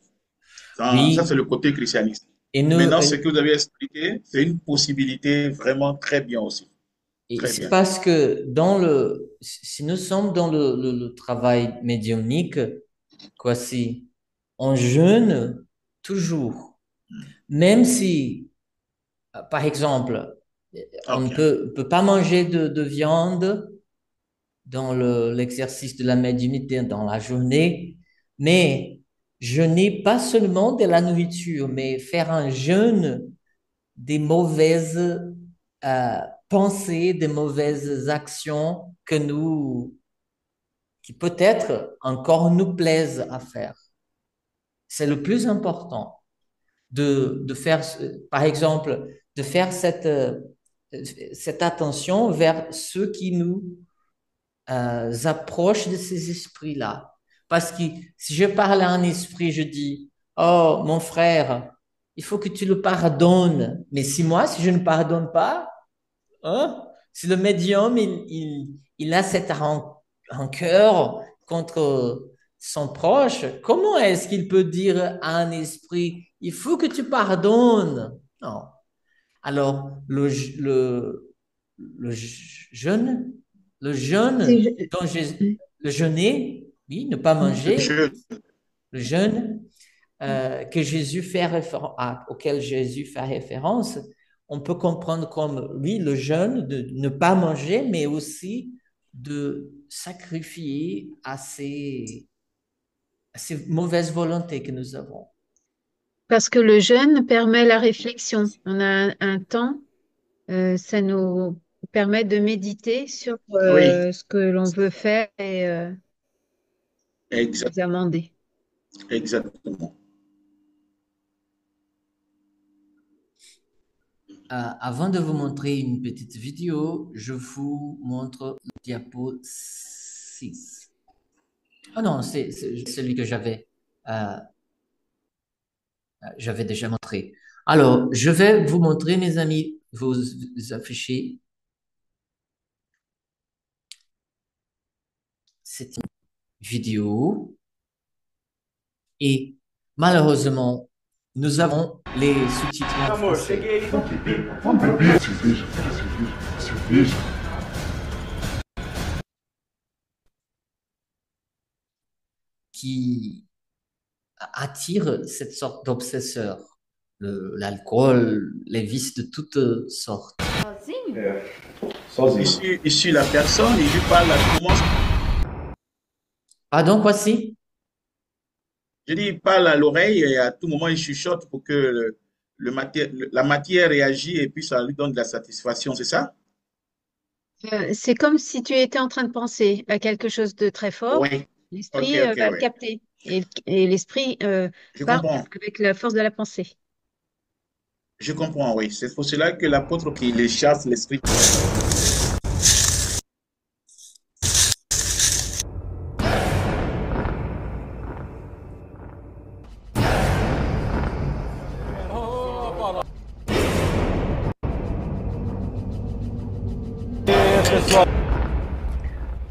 Ça c'est Oui, le côté christianiste. et nous, Maintenant, ce que vous avez expliqué, c'est une possibilité vraiment très bien aussi. et Très c'est bien. parce que si nous sommes dans le travail médiumnique, quoi, si on jeûne toujours, même si, par exemple, on ne OK. peut pas manger de viande dans l'exercice de la médiumnité dans la journée, mais jeûner pas seulement de la nourriture, mais faire un jeûne des mauvaises pensées, des mauvaises actions qui peut-être encore nous plaisent à faire. C'est le plus important de faire, par exemple, de faire cette attention vers ceux qui nous approchent de ces esprits-là. Parce que si je parle à un esprit, je dis, oh, mon frère, il faut que tu le pardonnes. Mais si je ne pardonne pas, hein, si le médium, il a cette rancœur contre son proche, comment est-ce qu'il peut dire à un esprit, il faut que tu pardonnes? Non. Alors, le jeûne, le C'est jeûne dont le jeûner, oui, ne pas manger, Je, le jeûne que Jésus auquel Jésus fait référence, on peut comprendre comme, oui, le jeûne de ne pas manger, mais aussi de sacrifier à ces mauvaises volontés que nous avons. parce que le jeûne permet la réflexion. On a un temps, ça nous permet de méditer sur oui, ce que l'on veut faire et exact. nous amender. Exactement. Avant de vous montrer une petite vidéo, je vous montre le diapo 6. Oh non, c'est celui que euh, j'avais déjà montré. Alors, je vais vous montrer, mes amis, vous afficher cette vidéo. Et malheureusement, nous avons les sous-titres en Amor, français cheguei ali. Vamos beber cerveja, cerveja. qui attirent cette sorte d'obsesseurs. L'alcool, les vices de toutes sortes. Sozinho? É, sozinho. Ici, la personne, il lui parle à tout moment. Pardon, quoi si? Je dis, il parle à l'oreille et à tout moment, il chuchote pour que la matière réagisse et puis ça lui donne de la satisfaction, c'est ça? C'est comme si tu étais en train de penser à quelque chose de très fort. Oui. Ok, L'esprit ok, va le oui. capter et l'esprit Je part comprends. avec la force de la pensée. Je comprends, oui. C'est pour cela que l'apôtre qui les chasse l'esprit.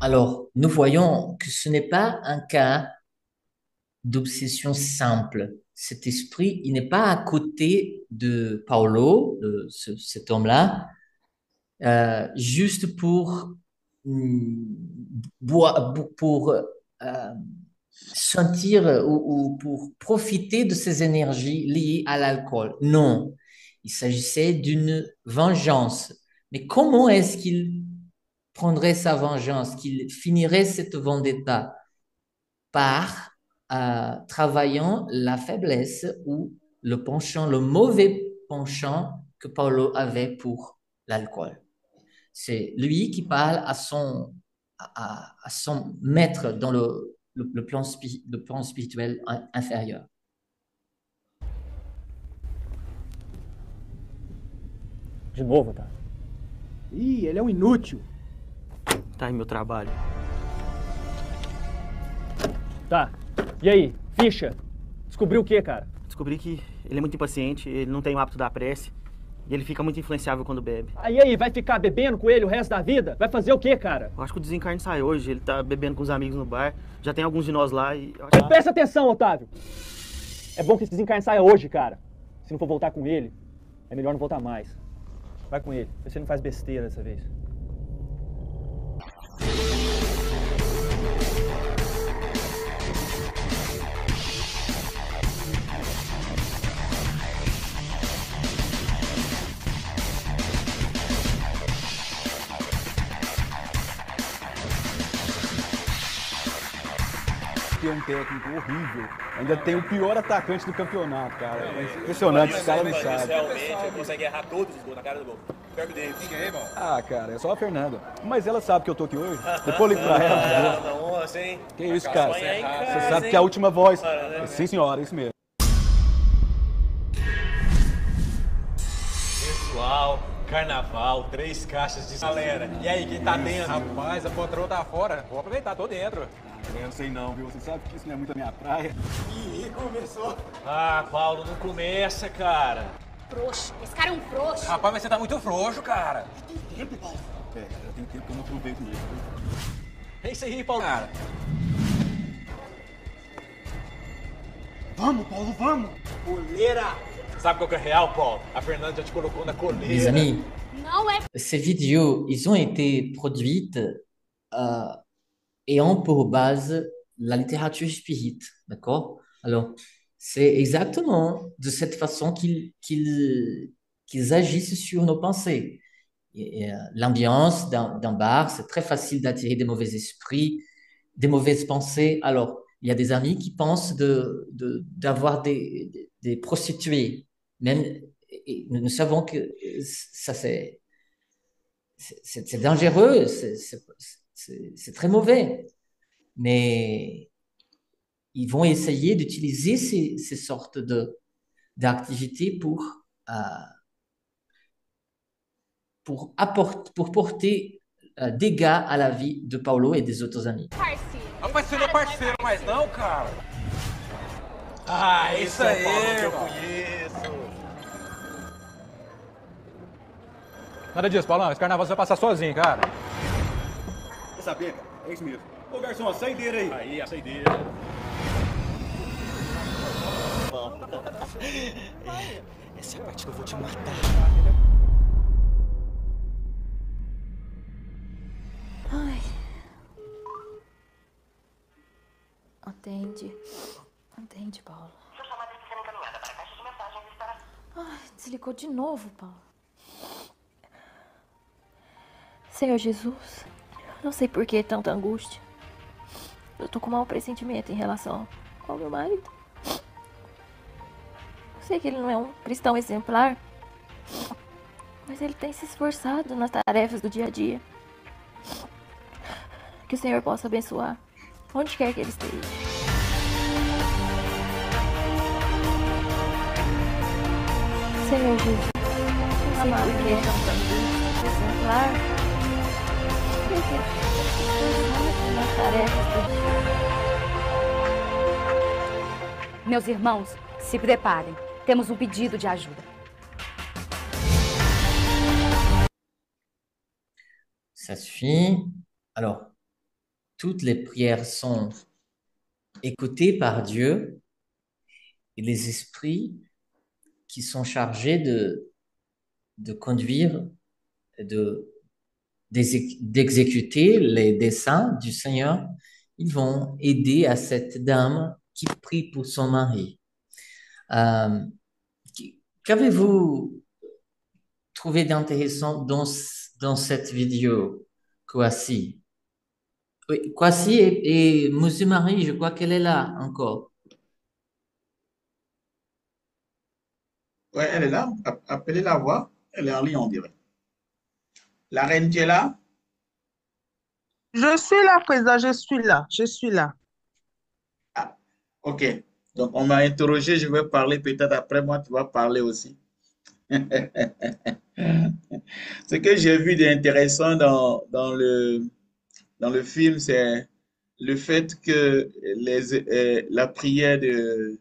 Alors, nous voyons que ce n'est pas un cas d'obsession simple. Cet esprit, il n'est pas à côté de Paolo, de cet homme-là, juste pour pour sentir ou pour profiter de ces énergies liées à l'alcool. Non, il s'agissait d'une vengeance. Mais comment est-ce qu'il prendrait sa vengeance, qu'il finirait cette vendetta? Par travaillant la faiblesse ou le penchant, le mauvais penchant que Paulo avait pour l'alcool. C'est lui qui parle à son maître dans le plan spirituel inférieur. De novo, tá? Ih, ele é um inútil. Tá aí meu trabalho. Tá. E aí, ficha? Descobriu o que, cara? Descobri que ele é muito impaciente, ele não tem o hábito da prece e ele fica muito influenciável quando bebe. Aí, vai ficar bebendo com ele o resto da vida? Vai fazer o que, cara? Eu acho que o desencarne sai hoje, ele tá bebendo com os amigos no bar, já tem alguns de nós lá e... Presta atenção, Otávio! É bom que esse desencarne saia hoje, cara. Se não for voltar com ele, é melhor não voltar mais. Vai com ele, vê se ele não faz besteira dessa vez. Tem um técnico horrível. Ainda tem o pior atacante do campeonato, cara. É impressionante, esse cara não sabe. Realmente consegue errar todos os gols na cara do gol. Pior que o David. Ninguém, mano. Ah, cara, é só a Fernanda. Mas ela sabe que eu tô aqui hoje. Depois eu ligo pra ela. Não, assim. Que isso, cara? Sonha aí em Você casa, sabe hein? que é a última voz. Para, né? Sim, senhora, isso mesmo. Pessoal, carnaval, 3 caixas de... Galera, e aí, quem tá dentro? Rapaz, a patroa tá fora. Vou aproveitar, tô dentro. Eu não sei não, viu? Você sabe que isso não é muito a minha praia. Ih, começou. Ah, Paulo, não começa, cara. Frouxo. Esse cara é um frouxo. Rapaz, mas você tá muito frouxo, cara. É, cara, tem tempo que eu não aproveito isso. É isso aí, Paulo. Cara. Vamos, Paulo, vamos! Coleira! Sabe qual que é real, Paulo? A Fernanda já te colocou na Mes coleira. amis, Não é. ces vidéos, ils ont été produites ayant pour base la littérature spirite, d'accord? Alors, c'est exactement de cette façon qu'ils agissent sur nos pensées. L'ambiance d'un bar, c'est très facile d'attirer des mauvais esprits, des mauvaises pensées. Alors, il y a des amis qui pensent d'avoir des prostituées. Même, et nous savons que ça, c'est dangereux, c'est très mauvais. Mais ils vont essayer d'utiliser ces sortes d'activités pour porter dégâts à la vie de Paulo et des autres amis. Rapaz, você não é parceiro mais não, cara? Ah, isso aí, que eu conheço. Nada disso, Paulão. Esse carnaval você vai passar sozinho, cara. Quer saber, cara? É isso mesmo. Ô, garçom, a saideira aí. Aí, a saideira. Essa é a parte que eu vou te matar. Ai. Atende. Atende, Paulo. Sua chamada está sendo encaminhada para a caixa de mensagens e estará... Ai, desligou de novo, Paulo. Senhor Jesus, não sei por que tanta angústia. Eu tô com um mau pressentimento em relação ao meu marido. Eu sei que ele não é um cristão exemplar, mas ele tem se esforçado nas tarefas do dia a dia. Que o Senhor possa abençoar, onde quer que ele esteja. Senhor Jesus, não sei por que é tanta angústia exemplar. Meus irmãos, se preparem. Temos um pedido de ajuda. Ça suffit. Alors, toutes les prières sont écoutées par Dieu et les esprits qui sont chargés de conduire, d'exécuter les desseins du Seigneur, ils vont aider à cette dame qui prie pour son mari. Qu'avez-vous trouvé d'intéressant dans cette vidéo, Kwasi? Oui, Kwasi et Monsieur Marie, je crois qu'elle est là encore. Oui, elle est là. Appelez-la voir. Elle est en ligne, on dirait. La reine, tu es là? Je suis là, président, je suis là. Ok. Donc, on m'a interrogé, je vais parler peut-être après moi, tu vas parler aussi. Ce que j'ai vu d'intéressant dans le film, c'est le fait que la prière de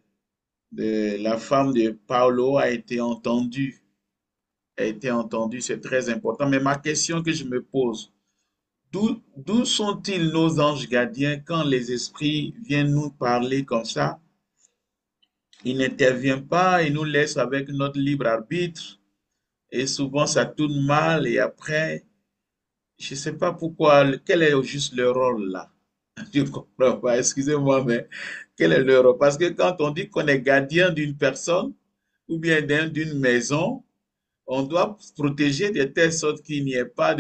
la femme de Paulo a été entendue. C'est très important. Mais ma question que je me pose, d'où sont-ils nos anges gardiens quand les esprits viennent nous parler comme ça? Ils n'interviennent pas, ils nous laissent avec notre libre arbitre. Et souvent, ça tourne mal. Et après, je ne sais pas pourquoi, quel est juste leur rôle là? Je ne comprends pas, excusez-moi, mais quel est leur rôle? Parce que quand on dit qu'on est gardien d'une personne ou bien d'une maison, on doit protéger de telle sorte qu'il n'y ait pas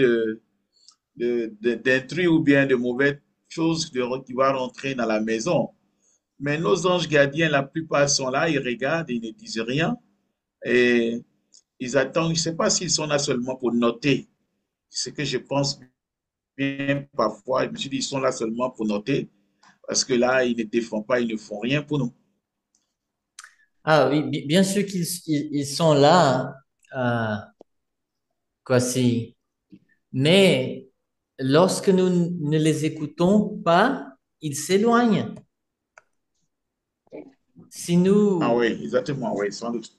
d'intrus ou bien de mauvaises choses qui vont rentrer dans la maison. Mais nos anges gardiens, la plupart sont là, ils regardent, ils ne disent rien. Et ils attendent, je ne sais pas s'ils sont là seulement pour noter. Ce que je pense bien parfois, je me suis dit, ils sont là seulement pour noter. Parce que là, ils ne défendent pas, ils ne font rien pour nous. Ah oui, bien sûr qu'ils sont là, Kwasi. Mais lorsque nous ne les écoutons pas, ils s'éloignent. Si nous, Ah oui, exactement, oui, sans doute.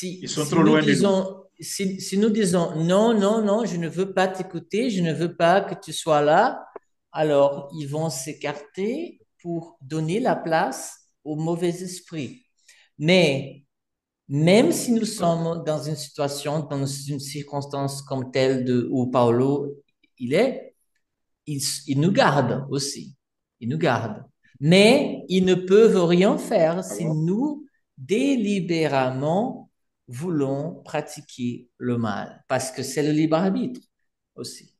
Ils sont si trop nous loin de nous. disons, si nous disons non, non, non, je ne veux pas t'écouter, je ne veux pas que tu sois là, alors ils vont s'écarter pour donner la place aux mauvais esprits. Mais même si nous sommes dans une situation, dans une circonstance comme telle où Paulo il est, il nous garde aussi. Il nous garde. Mais ils ne peuvent rien faire si nous, délibérément, voulons pratiquer le mal. Parce que c'est le libre arbitre aussi.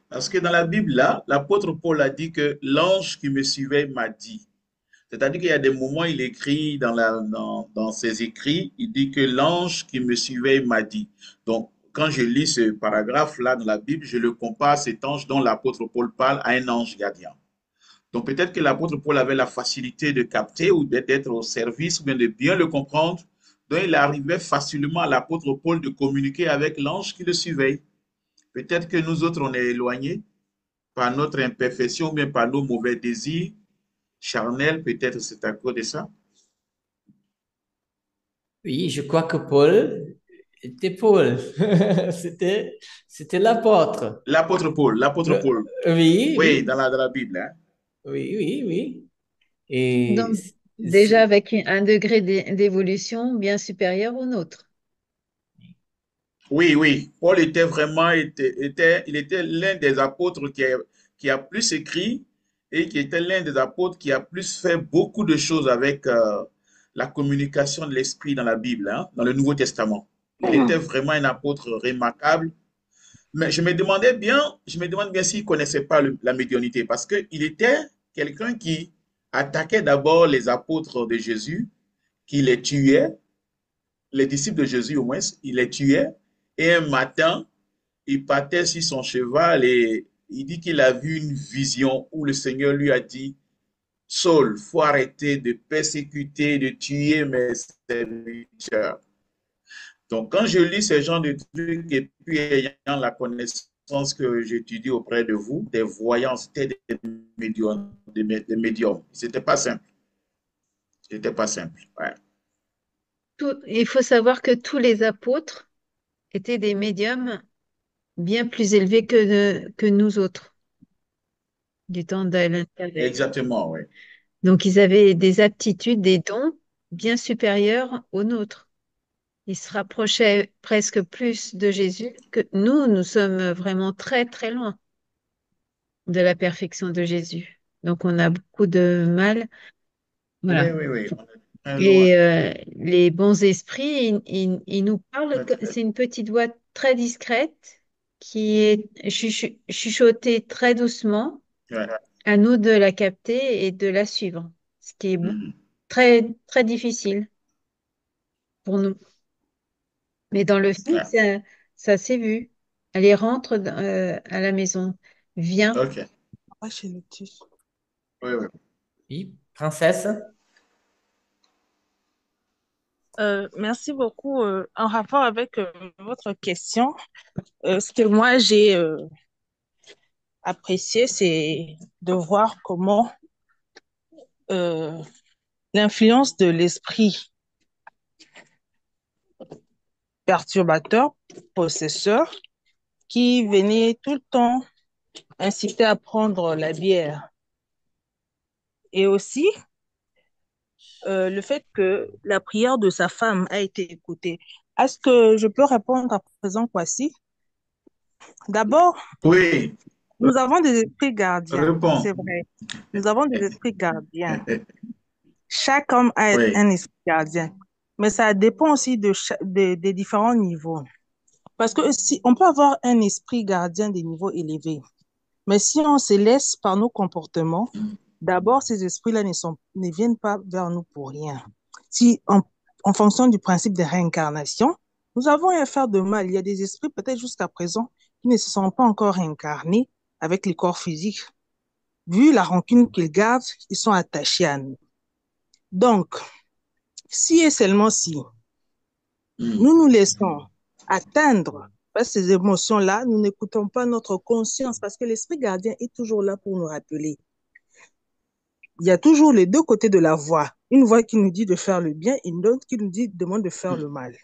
Parce que dans la Bible, là, l'apôtre Paul a dit que l'ange qui me suivait m'a dit. C'est-à-dire qu'il y a des moments, il écrit dans ses écrits, il dit que l'ange qui me suivait m'a dit. Donc, quand je lis ce paragraphe-là dans la Bible, je le compare à cet ange dont l'apôtre Paul parle à un ange gardien. Donc peut-être que l'apôtre Paul avait la facilité de capter ou d'être au service ou bien de bien le comprendre. Donc il arrivait facilement à l'apôtre Paul de communiquer avec l'ange qui le surveille. Peut-être que nous autres, on est éloignés par notre imperfection ou bien par nos mauvais désirs charnels. Peut-être c'est à cause de ça. Oui, je crois que Paul était Paul. C'était l'apôtre. L'apôtre Paul, l'apôtre Paul. Oui, Oui, oui, dans la Bible. Hein. oui, oui, oui. Et Donc, déjà avec un degré d'évolution bien supérieur au nôtre. Oui, oui. Paul était vraiment, il était l'un des apôtres qui a plus écrit et qui était l'un des apôtres qui a plus fait beaucoup de choses avec la communication de l'esprit dans la Bible, hein, dans le Nouveau Testament. Il était vraiment un apôtre remarquable. Mais je me demande bien s'il ne connaissait pas la médiumnité parce qu'il était quelqu'un qui attaquait d'abord les apôtres de Jésus, qui les tuait, les disciples de Jésus au moins, il les tuait. Et un matin, il partait sur son cheval et il dit qu'il a vu une vision où le Seigneur lui a dit, Saul, il faut arrêter de persécuter, de tuer mes serviteurs. Donc, quand je lis ce genre de trucs et puis ayant la connaissance que j'étudie auprès de vous, des voyants, c'était des médiums, des médiums. C'était pas simple. C'était pas simple. Ouais. Il faut savoir que tous les apôtres étaient des médiums bien plus élevés que nous autres, du temps de l'intérieur. Exactement, oui. Donc, ils avaient des aptitudes, des dons bien supérieurs aux nôtres. Ils se rapprochaient presque plus de Jésus que nous. Nous sommes vraiment très, très loin de la perfection de Jésus. Donc, on a beaucoup de mal. Voilà. Oui, oui, oui. Et les bons esprits, ils nous parlent, c'est une petite voix très discrète qui est chuchotée très doucement. Ouais. À nous de la capter et de la suivre, ce qui est très, très difficile pour nous. Mais dans le film, ça s'est vu. Allez, rentre à la maison. Viens. Ok. Chez le tus. Oui, oui. Oui, princesse. Merci beaucoup. En rapport avec votre question, ce que moi j'ai apprécié, c'est de voir comment l'influence de l'esprit perturbateur, possesseur, qui venait tout le temps inciter à prendre la bière. Et aussi, le fait que la prière de sa femme a été écoutée. Est-ce que je peux répondre à présent, Kwasi? D'abord, oui. Nous avons des esprits gardiens, Réponds. c'est vrai. Nous avons des esprits gardiens. Chaque homme a Oui. un esprit gardien, mais ça dépend aussi des différents niveaux. Parce que si on peut avoir un esprit gardien des niveaux élevés, mais si on se laisse par nos comportements, d'abord, ces esprits-là ne viennent pas vers nous pour rien. Si en fonction du principe de réincarnation, nous avons à faire de mal. Il y a des esprits, peut-être jusqu'à présent, qui ne se sont pas encore réincarnés avec les corps physiques. Vu la rancune qu'ils gardent, ils sont attachés à nous. Donc, si et seulement si nous nous laissons atteindre par ces émotions-là, nous n'écoutons pas notre conscience parce que l'esprit gardien est toujours là pour nous rappeler. Il y a toujours les deux côtés de la voix. Une voix qui nous dit de faire le bien et une autre qui nous demande de faire le mal.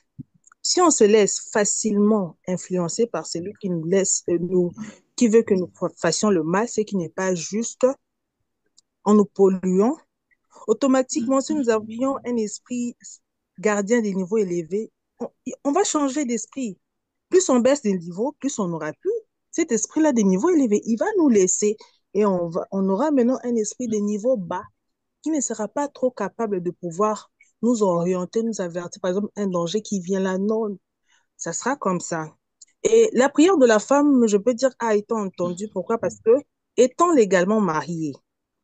Si on se laisse facilement influencer par celui qui nous laisse, qui veut que nous fassions le mal, ce qui n'est pas juste, en nous polluant, automatiquement, si nous avions un esprit gardien des niveaux élevés, on va changer d'esprit. Plus on baisse des niveaux, plus on n'aura plus cet esprit-là des niveaux élevés. Il va nous laisser et on aura maintenant un esprit de niveau bas qui ne sera pas trop capable de pouvoir nous orienter, nous avertir. Par exemple, un danger qui vient là, non, ça sera comme ça. Et la prière de la femme, je peux dire, a été entendue. Pourquoi? Parce que, étant légalement mariés,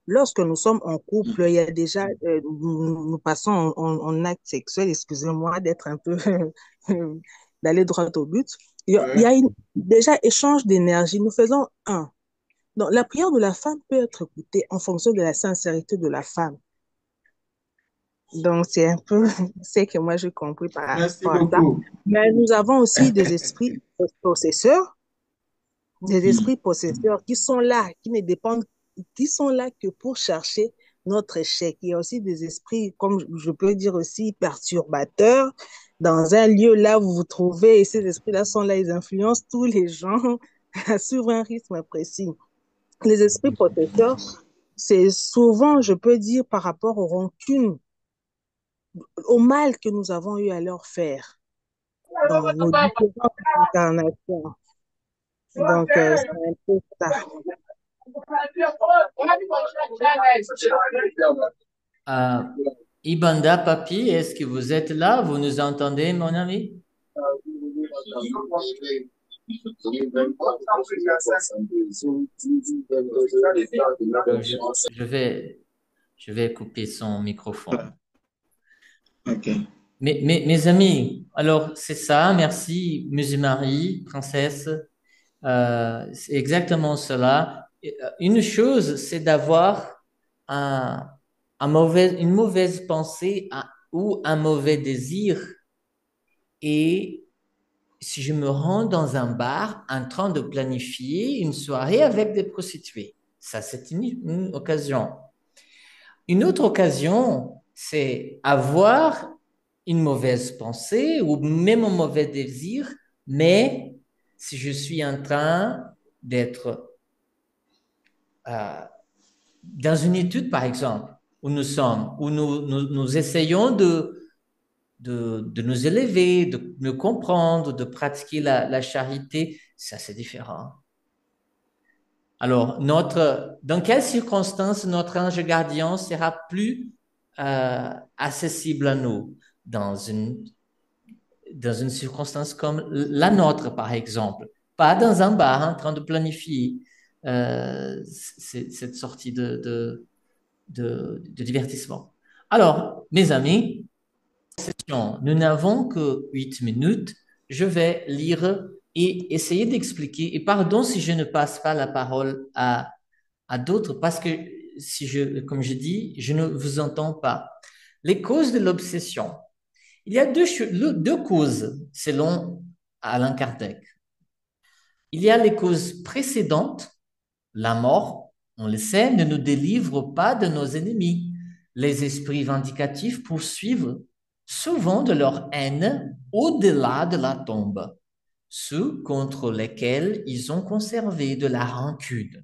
lorsque nous sommes en couple, il y a déjà, nous passons en acte sexuel, excusez-moi d'être un peu, d'aller droit au but. Il y a déjà échange d'énergie. Nous faisons un. Donc, la prière de la femme peut être écoutée en fonction de la sincérité de la femme. Donc, c'est un peu ce que moi j'ai compris par Merci rapport à ça. beaucoup. Mais nous avons aussi des esprits possesseurs, des esprits possesseurs qui sont là, qui ne dépendent, qui sont là que pour chercher notre échec. Il y a aussi des esprits, comme je peux dire aussi, perturbateurs. Dans un lieu là où vous vous trouvez, et ces esprits-là sont là, ils influencent tous les gens à suivre un rythme précis. Les esprits possesseurs, c'est souvent, je peux dire, par rapport aux rancunes, au mal que nous avons eu à leur faire dans nos différentes incarnations. Donc, c'est un peu ça. Ibanda, Papi, est-ce que vous êtes là? Vous nous entendez, mon ami? Je vais couper son microphone. Ok. Mes amis, alors c'est ça, merci, Musée-Marie, princesse. C'est exactement cela. Une chose, c'est d'avoir une mauvaise pensée ou un mauvais désir. Et si je me rends dans un bar en train de planifier une soirée avec des prostituées, ça c'est une occasion. Une autre occasion, c'est avoir une mauvaise pensée ou même un mauvais désir, mais si je suis en train d'être dans une étude, par exemple, où nous essayons de nous élever, de nous comprendre, de pratiquer la charité, ça c'est différent. Alors, dans quelles circonstances notre ange gardien sera plus accessible à nous? Dans une circonstance comme la nôtre, par exemple. Pas dans un bar en train de planifier cette sortie de divertissement. Alors, mes amis, nous n'avons que 8 minutes. Je vais lire et essayer d'expliquer. Et pardon si je ne passe pas la parole à d'autres, parce que comme je dis, je ne vous entends pas. Les causes de l'obsession. Il y a deux causes, selon Allan Kardec. Il y a les causes précédentes. La mort, on le sait, ne nous délivre pas de nos ennemis. Les esprits vindicatifs poursuivent souvent de leur haine au-delà de la tombe, ceux contre lesquels ils ont conservé de la rancune.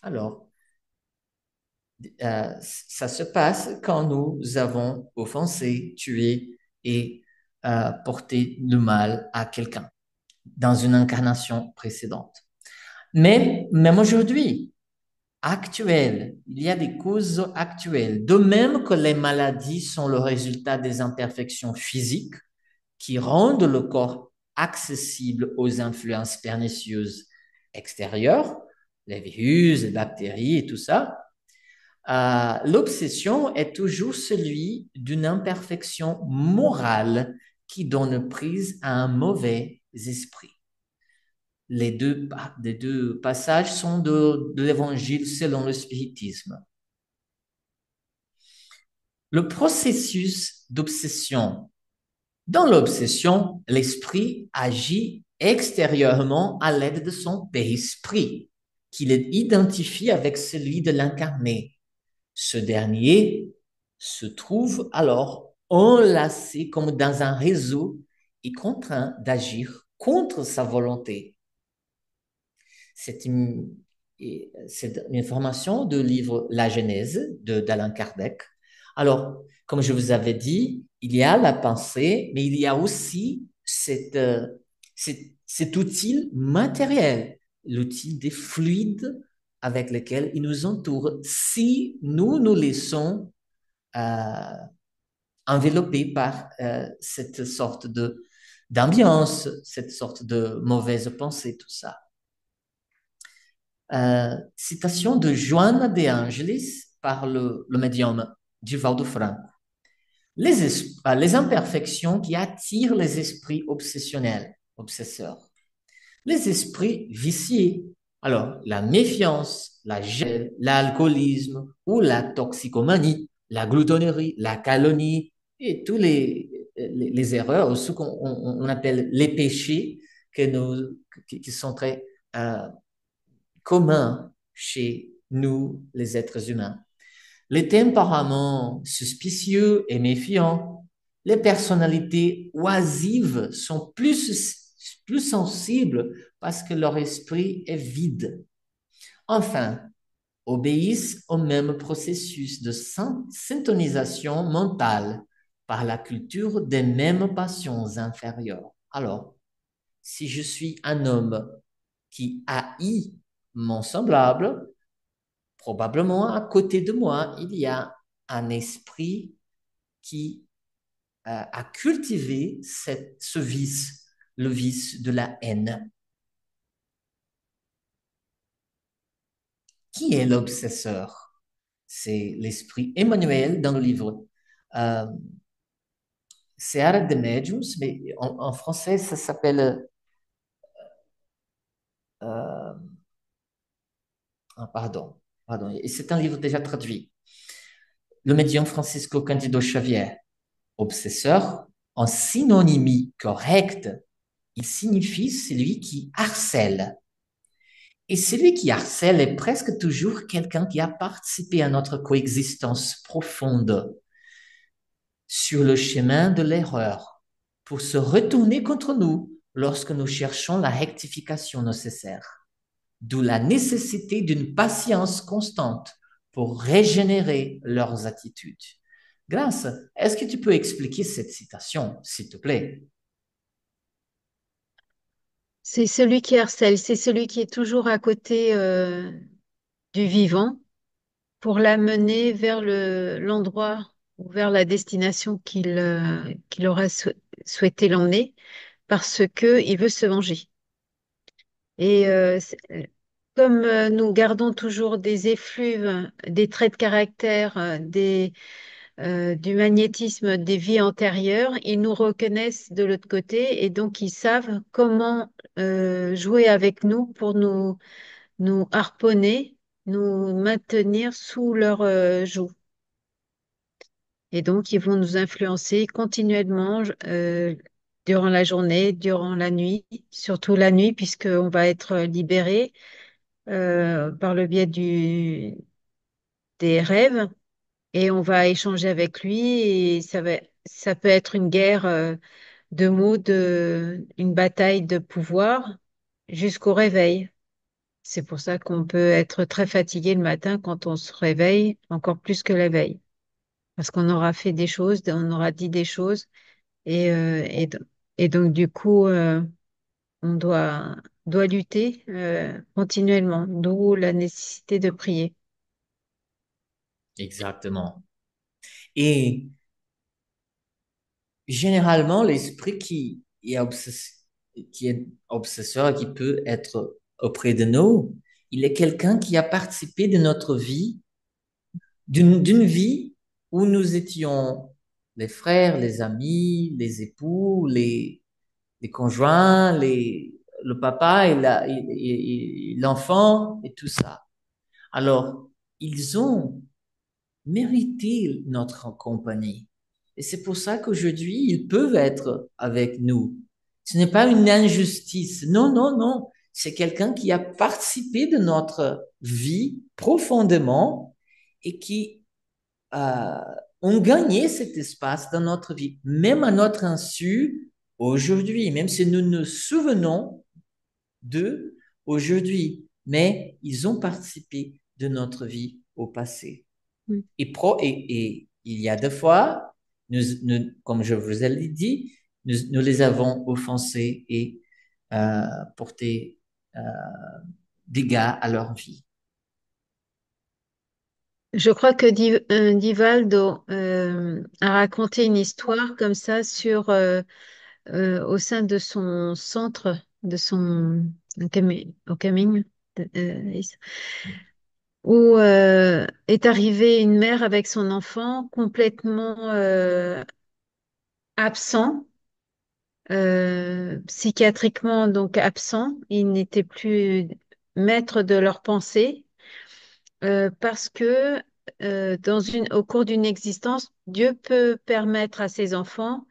Alors, ça se passe quand nous avons offensé, tué et porté le mal à quelqu'un dans une incarnation précédente. Mais même aujourd'hui, actuel, il y a des causes actuelles. De même que les maladies sont le résultat des imperfections physiques qui rendent le corps accessible aux influences pernicieuses extérieures, les virus, les bactéries et tout ça, l'obsession est toujours celui d'une imperfection morale qui donne prise à un mauvais esprit. Les deux passages sont de l'évangile selon le spiritisme. Le processus d'obsession. Dans l'obsession, l'esprit agit extérieurement à l'aide de son périsprit, qu'il identifie avec celui de l'incarné. Ce dernier se trouve alors enlacé comme dans un réseau et contraint d'agir contre sa volonté. C'est une information du livre La Genèse d'Allan Kardec. Alors, comme je vous avais dit, il y a la pensée, mais il y a aussi cet outil matériel, l'outil des fluides avec lesquels il nous entoure, si nous nous laissons envelopper par cette sorte d'ambiance, cette sorte de mauvaise pensée, tout ça. Citation de Joana de Angelis par le médium Divaldo Franco. Les imperfections qui attirent les esprits obsessionnels obsesseurs. Les esprits viciés, alors la méfiance, la gêne, l'alcoolisme ou la toxicomanie, la gloutonnerie, la calomnie et tous les erreurs, ou ce qu'on appelle les péchés qui sont très communs chez nous, les êtres humains. Les tempéraments suspicieux et méfiants, les personnalités oisives sont plus sensibles parce que leur esprit est vide. Enfin, obéissent au même processus de syntonisation mentale par la culture des mêmes passions inférieures. Alors, si je suis un homme qui haït mon semblable, probablement à côté de moi, il y a un esprit qui a cultivé ce vice, le vice de la haine. Qui est l'obsesseur? C'est l'esprit Emmanuel dans le livre. C'est Art de Mediums, mais en français, ça s'appelle... pardon. Et c'est un livre déjà traduit. Le médium Francisco Cândido Xavier, obsesseur, en synonymie correcte, il signifie celui qui harcèle. Et celui qui harcèle est presque toujours quelqu'un qui a participé à notre coexistence profonde sur le chemin de l'erreur pour se retourner contre nous lorsque nous cherchons la rectification nécessaire. D'où la nécessité d'une patience constante pour régénérer leurs attitudes. Grâce, est-ce que tu peux expliquer cette citation, s'il te plaît? C'est celui qui harcèle, c'est celui qui est toujours à côté du vivant pour l'amener vers l'endroit ou vers la destination qu'il aura souhaité l'emmener parce que il veut se venger. Et comme nous gardons toujours des effluves, des traits de caractère, du magnétisme des vies antérieures, ils nous reconnaissent de l'autre côté et donc ils savent comment jouer avec nous pour nous harponner, nous maintenir sous leur joug. Et donc ils vont nous influencer continuellement durant la journée, durant la nuit, surtout la nuit puisqu'on va être libéré par le biais des rêves et on va échanger avec lui et ça peut être une guerre de mots, une bataille de pouvoir jusqu'au réveil. C'est pour ça qu'on peut être très fatigué le matin quand on se réveille, encore plus que la veille. Parce qu'on aura fait des choses, on aura dit des choses et donc du coup, on doit lutter continuellement, d'où la nécessité de prier. Exactement. Et généralement, l'esprit qui est obsesseur et qui peut être auprès de nous, il est quelqu'un qui a participé de notre vie, d'une vie où nous étions les frères, les amis, les époux, les conjoints, le papa et l'enfant et tout ça. Alors, ils ont mérité notre compagnie. Et c'est pour ça qu'aujourd'hui, ils peuvent être avec nous. Ce n'est pas une injustice. Non, non, non. C'est quelqu'un qui a participé de notre vie profondément et qui ont gagné cet espace dans notre vie, même à notre insu aujourd'hui, même si nous nous souvenons d'eux aujourd'hui, mais ils ont participé de notre vie au passé. Et il y a des fois, comme je vous ai dit, nous les avons offensés et porté dégâts à leur vie. Je crois que Divaldo a raconté une histoire comme ça au sein de son centre, de son au Caming, où est arrivée une mère avec son enfant complètement absent psychiatriquement donc absents. Ils n'étaient plus maîtres de leurs pensées parce que au cours d'une existence, Dieu peut permettre à ses enfants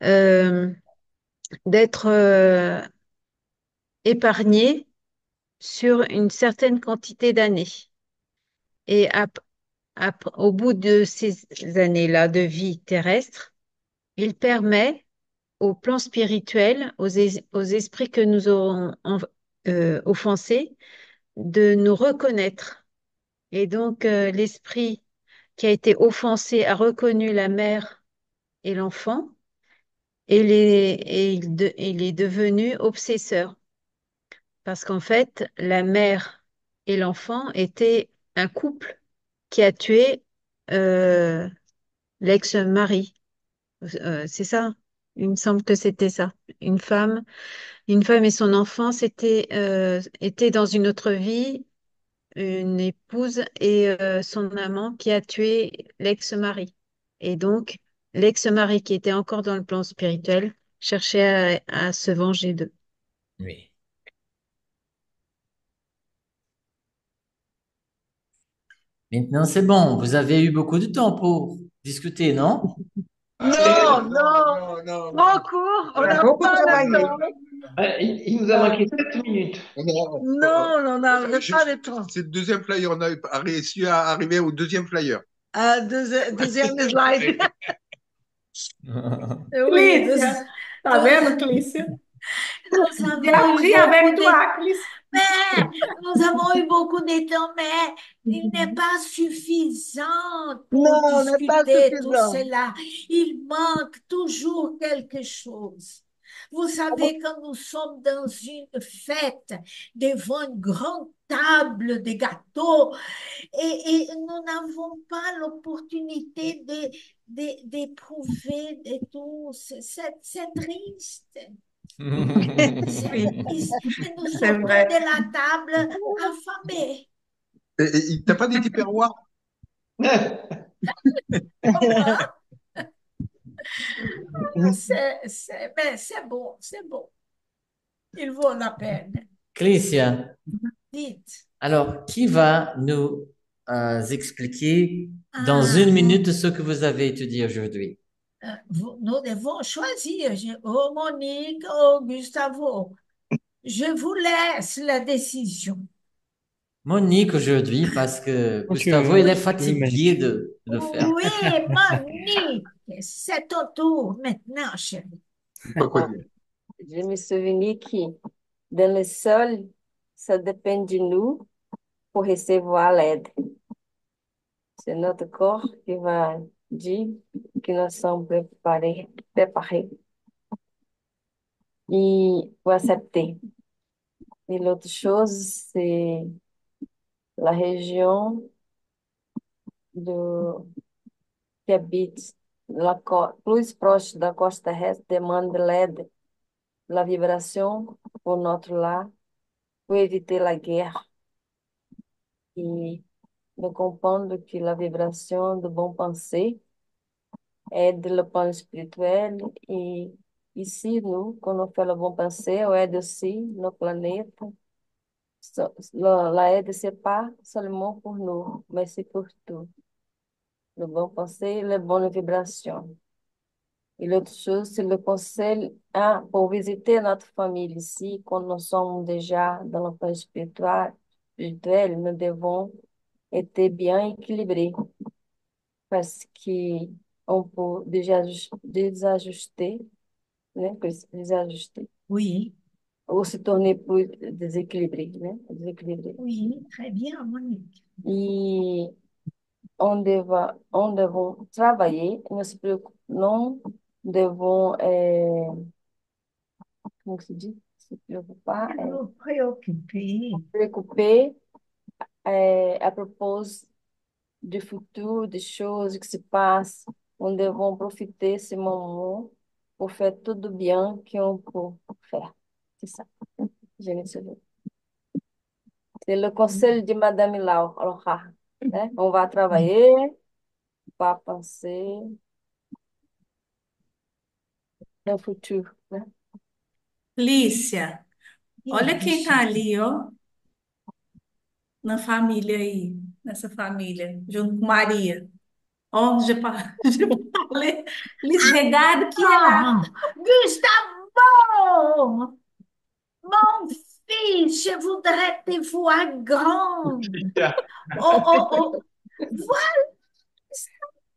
euh, d'être épargnés sur une certaine quantité d'années. Et au bout de ces années-là de vie terrestre, il permet au plan spirituel, aux esprits que nous aurons offensés, de nous reconnaître. Et donc, l'esprit qui a été offensé a reconnu la mère et l'enfant, et il est devenu obsesseur. Parce qu'en fait, la mère et l'enfant étaient un couple qui a tué euh, l'ex-mari. C'est ça? Il me semble que c'était ça. Une femme, une femme et son enfant étaient dans une autre vie, une épouse et son amant qui a tué l'ex-mari. Et donc, l'ex-mari qui était encore dans le plan spirituel cherchait à se venger d'eux. Oui. Maintenant, c'est bon. Vous avez eu beaucoup de temps pour discuter, non? Non, trop court, on On a n'a beaucoup pas travaillé. le temps. Il nous a manqué 7 minutes. Non, on n'a pas le temps. C'est le deuxième flyer. On a réussi à arriver au deuxième flyer. Deuxième slide. Oui, Clícia, tá vendo, Clícia? Nous J'ai avons eu appris avec beaucoup toi, de... Clícia. Mais nous avons eu beaucoup de temps, mais il n'est pas suffisant pour Non, n'est pas discuter tout suffisant. cela. Il manque toujours quelque chose. Vous savez, quand nous sommes dans une fête, devant une grande table de gâteaux, et nous n'avons pas l'opportunité d'éprouver de tout, c'est triste. Oui, Nous c'est sortons vrai. de la table affamés. Et t'as pas des tupperwares? Mais c'est bon, c'est bon. Il vaut la peine. Clécia, Dites. alors, qui va nous expliquer dans une minute ce que vous avez étudié aujourd'hui? Nous devons choisir. Oh, Monique, oh, Gustavo. Je vous laisse la décision. Monique aujourd'hui, parce que Gustavo, il est fatigué de le faire. Oui, Monique, c'est ton tour maintenant, chérie. Je me souviens que dans le sol, ça dépend de nous pour recevoir l'aide. C'est notre corps qui va dire que nous sommes préparés et pour accepter. Et l'autre chose, c'est la région de, qui habite plus proche da costa terrestre demande l'aide, la vibration pour notre là, pour éviter la guerre. Et de comprendre que la vibration de bonne pensée aide le plan spirituel et ici, nous, quand on fait la bonne pensée, on aide aussi notre planète. La aide, c'est pas seulement pour nous, mais c'est pour tout. Le bon pensée, la bonne vibration. Et l'autre chose, c'est le conseil pour visiter notre famille ici, quand nous sommes déjà dans le plan spirituel, nous devons être bien équilibrés parce qu'on peut déjà désajuster, né? Désajuster. Oui. Ou se torner plus déséquilibré, né? Déséquilibré. Oui, très bien, Monique. E on devons travailler, não devons, como se diz? Se preocupar, preoccuper à propos du futur, des choses qui se passent. On devons profiter de ce moment pour faire tudo bien qu'on peut faire. C'est ça. Je me souviens. C'est le conseil de Madame Laura. Né? On va travailler, pas penser. No futuro, né? Lícia, olha quem tá ali, ó, na família aí, nessa família, junto com Maria. Ó, já falei, lhes regarde que ela. Gustavo! Mon fils, je voudrais te voir grande. Oh, oh, oh. Voilà,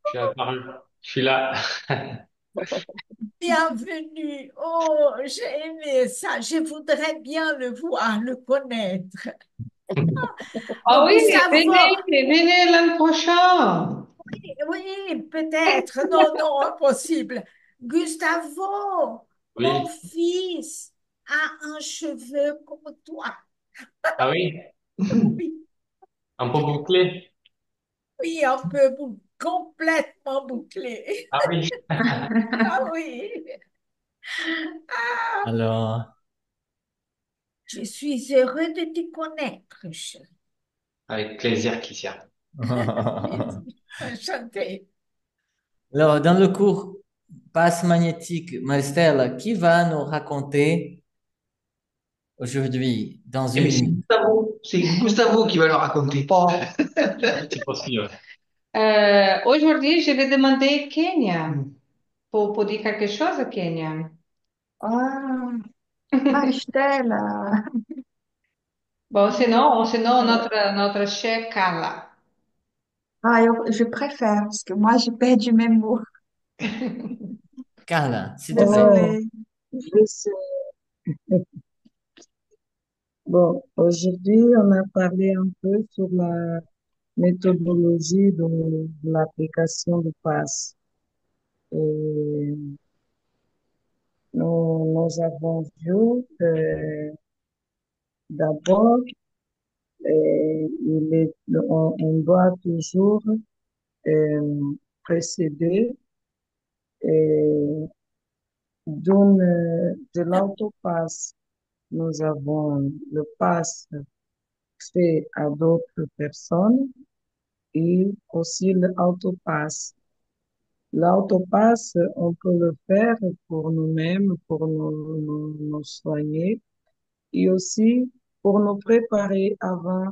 Je suis apparu. Je suis là. bienvenue. Oh, j'ai aimé ça. Je voudrais bien le voir, le connaître. Ah oui, Gustavo, venez l'an prochain. oui, peut-être. Non, non, impossible. Gustavo, mon Oui. fils a un cheveu comme toi. Ah oui? Oui, Un peu bouclé? oui, un peu complètement bouclé. Ah oui. Ah oui. Ah, Alors, je suis heureux de te connaître, chérie. Avec plaisir, Kissia. Enchantée. alors, dans le cours passe magnétique, Maristella, qui va nous raconter aujourd'hui, dans Eh une bien, minute? C'est Gustavo qui va le raconter. C'est possible. Aujourd'hui, je vais demander Kenya pour dire quelque chose, Kenya. Ah, Maristela. Bon, sinon notre chère Carla. Ah, je préfère, parce que moi, j'ai perdu mes mots. Carla, s'il te plaît. Désolée. Je sais. Bon, aujourd'hui, on a parlé un peu sur la méthodologie de l'application du PASS. Et nous avons vu que d'abord, on doit toujours précéder de l'autopass. Nous avons le pass fait à d'autres personnes et aussi l'autopass. L'autopass, on peut le faire pour nous-mêmes, pour nous soigner et aussi pour nous préparer avant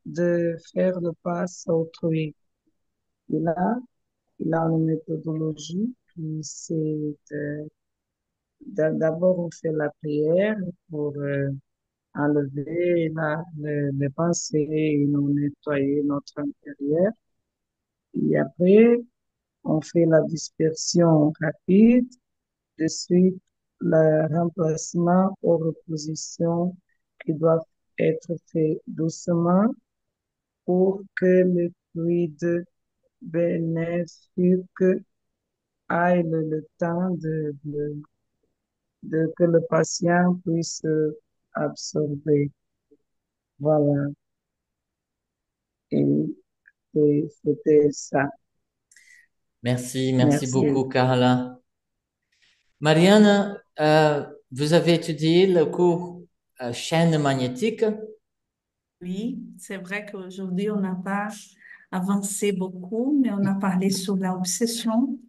de faire le pass autrui. Et là, il a une méthodologie qui c'est d'abord on fait la prière pour enlever les pensées et nous nettoyer notre intérieur. Et après, on fait la dispersion rapide, de suite le remplacement aux repositions qui doivent être fait doucement pour que le fluide bénéfique aille le temps de que le patient puisse absorber. Voilà. Et c'était ça. Merci Merci. beaucoup, Carla. Marianne, vous avez étudié le cours chaîne magnétique? Oui, c'est vrai qu'aujourd'hui, on n'a pas avancé beaucoup, mais on a parlé sur l'obsession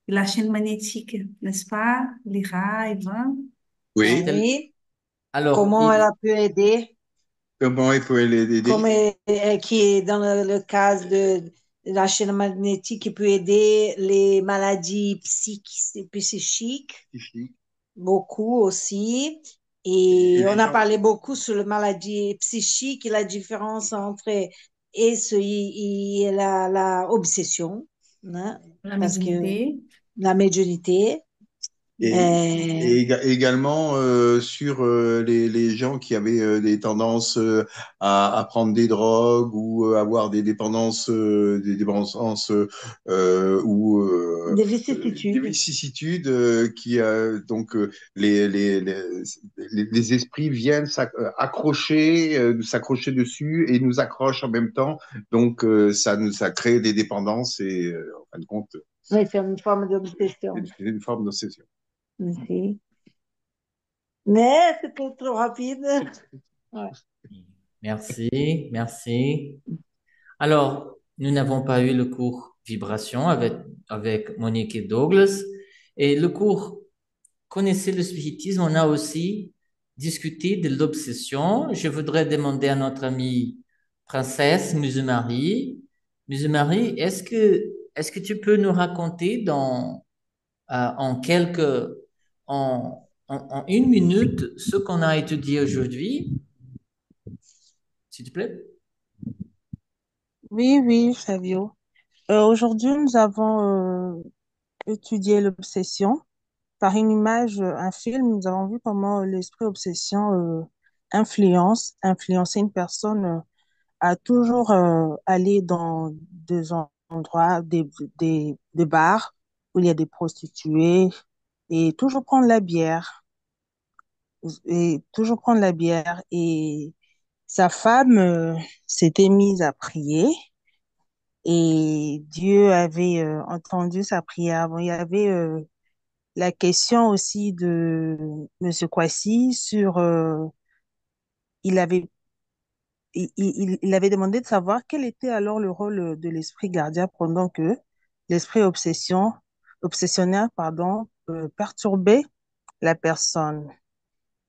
et la chaîne magnétique, n'est-ce pas, Lyra, Ivan? Oui. Oui. Alors, Comment elle a pu aider? Comment il faut l'aider? Comme qui est dans le cas de la chaîne magnétique qui peut aider les maladies psychiques, beaucoup aussi. Et on a parlé beaucoup sur les maladies psychiques et la différence entre et la obsession, hein, La parce que médiumnité. la médiumnité. Et également sur les gens qui avaient des tendances à prendre des drogues ou avoir des dépendances ou des vicissitudes, qui donc les esprits viennent s'accrocher dessus et nous accrochent en même temps, donc ça crée des dépendances et en fin de compte Oui, c'est une forme d'obsession. c'est une forme d'obsession. Oui. Mais c'était trop rapide. Ouais. Merci. Alors, nous n'avons pas eu le cours vibration avec Monique et Douglas. Et le cours connaissez le spiritisme, on a aussi discuté de l'obsession. Je voudrais demander à notre amie princesse Musumari. Musumari, est-ce que tu peux nous raconter en quelques, en une minute ce qu'on a étudié aujourd'hui, s'il te plaît? Oui, oui, Fabio. Aujourd'hui, nous avons étudié l'obsession. Par une image, un film, nous avons vu comment l'esprit obsession influencer une personne à toujours aller dans des endroits, des bars où il y a des prostituées et toujours prendre la bière. Et toujours prendre la bière. Et sa femme s'était mise à prier et Dieu avait entendu sa prière. Bon, il y avait la question aussi de Monsieur Kwasi sur, il avait, il avait demandé de savoir quel était alors le rôle de l'esprit gardien pendant que l'esprit obsessionnaire, pardon, perturbait la personne.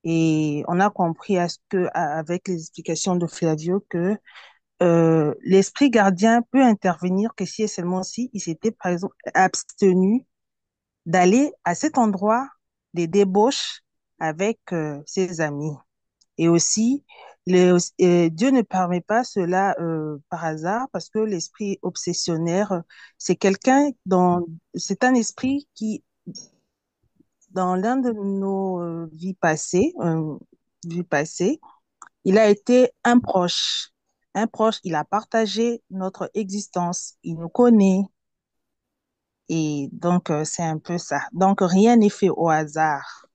Et on a compris avec les explications de Flavio que l'esprit gardien peut intervenir que si et seulement si il s'était, par exemple, abstenu d'aller à cet endroit des débauches avec ses amis. Et aussi, Dieu ne permet pas cela par hasard parce que l'esprit obsessionnaire, c'est un esprit qui, dans l'un de nos vies passées, il a été un proche. Un proche, il a partagé notre existence, il nous connaît. Et donc, c'est un peu ça. Donc, rien n'est fait au hasard.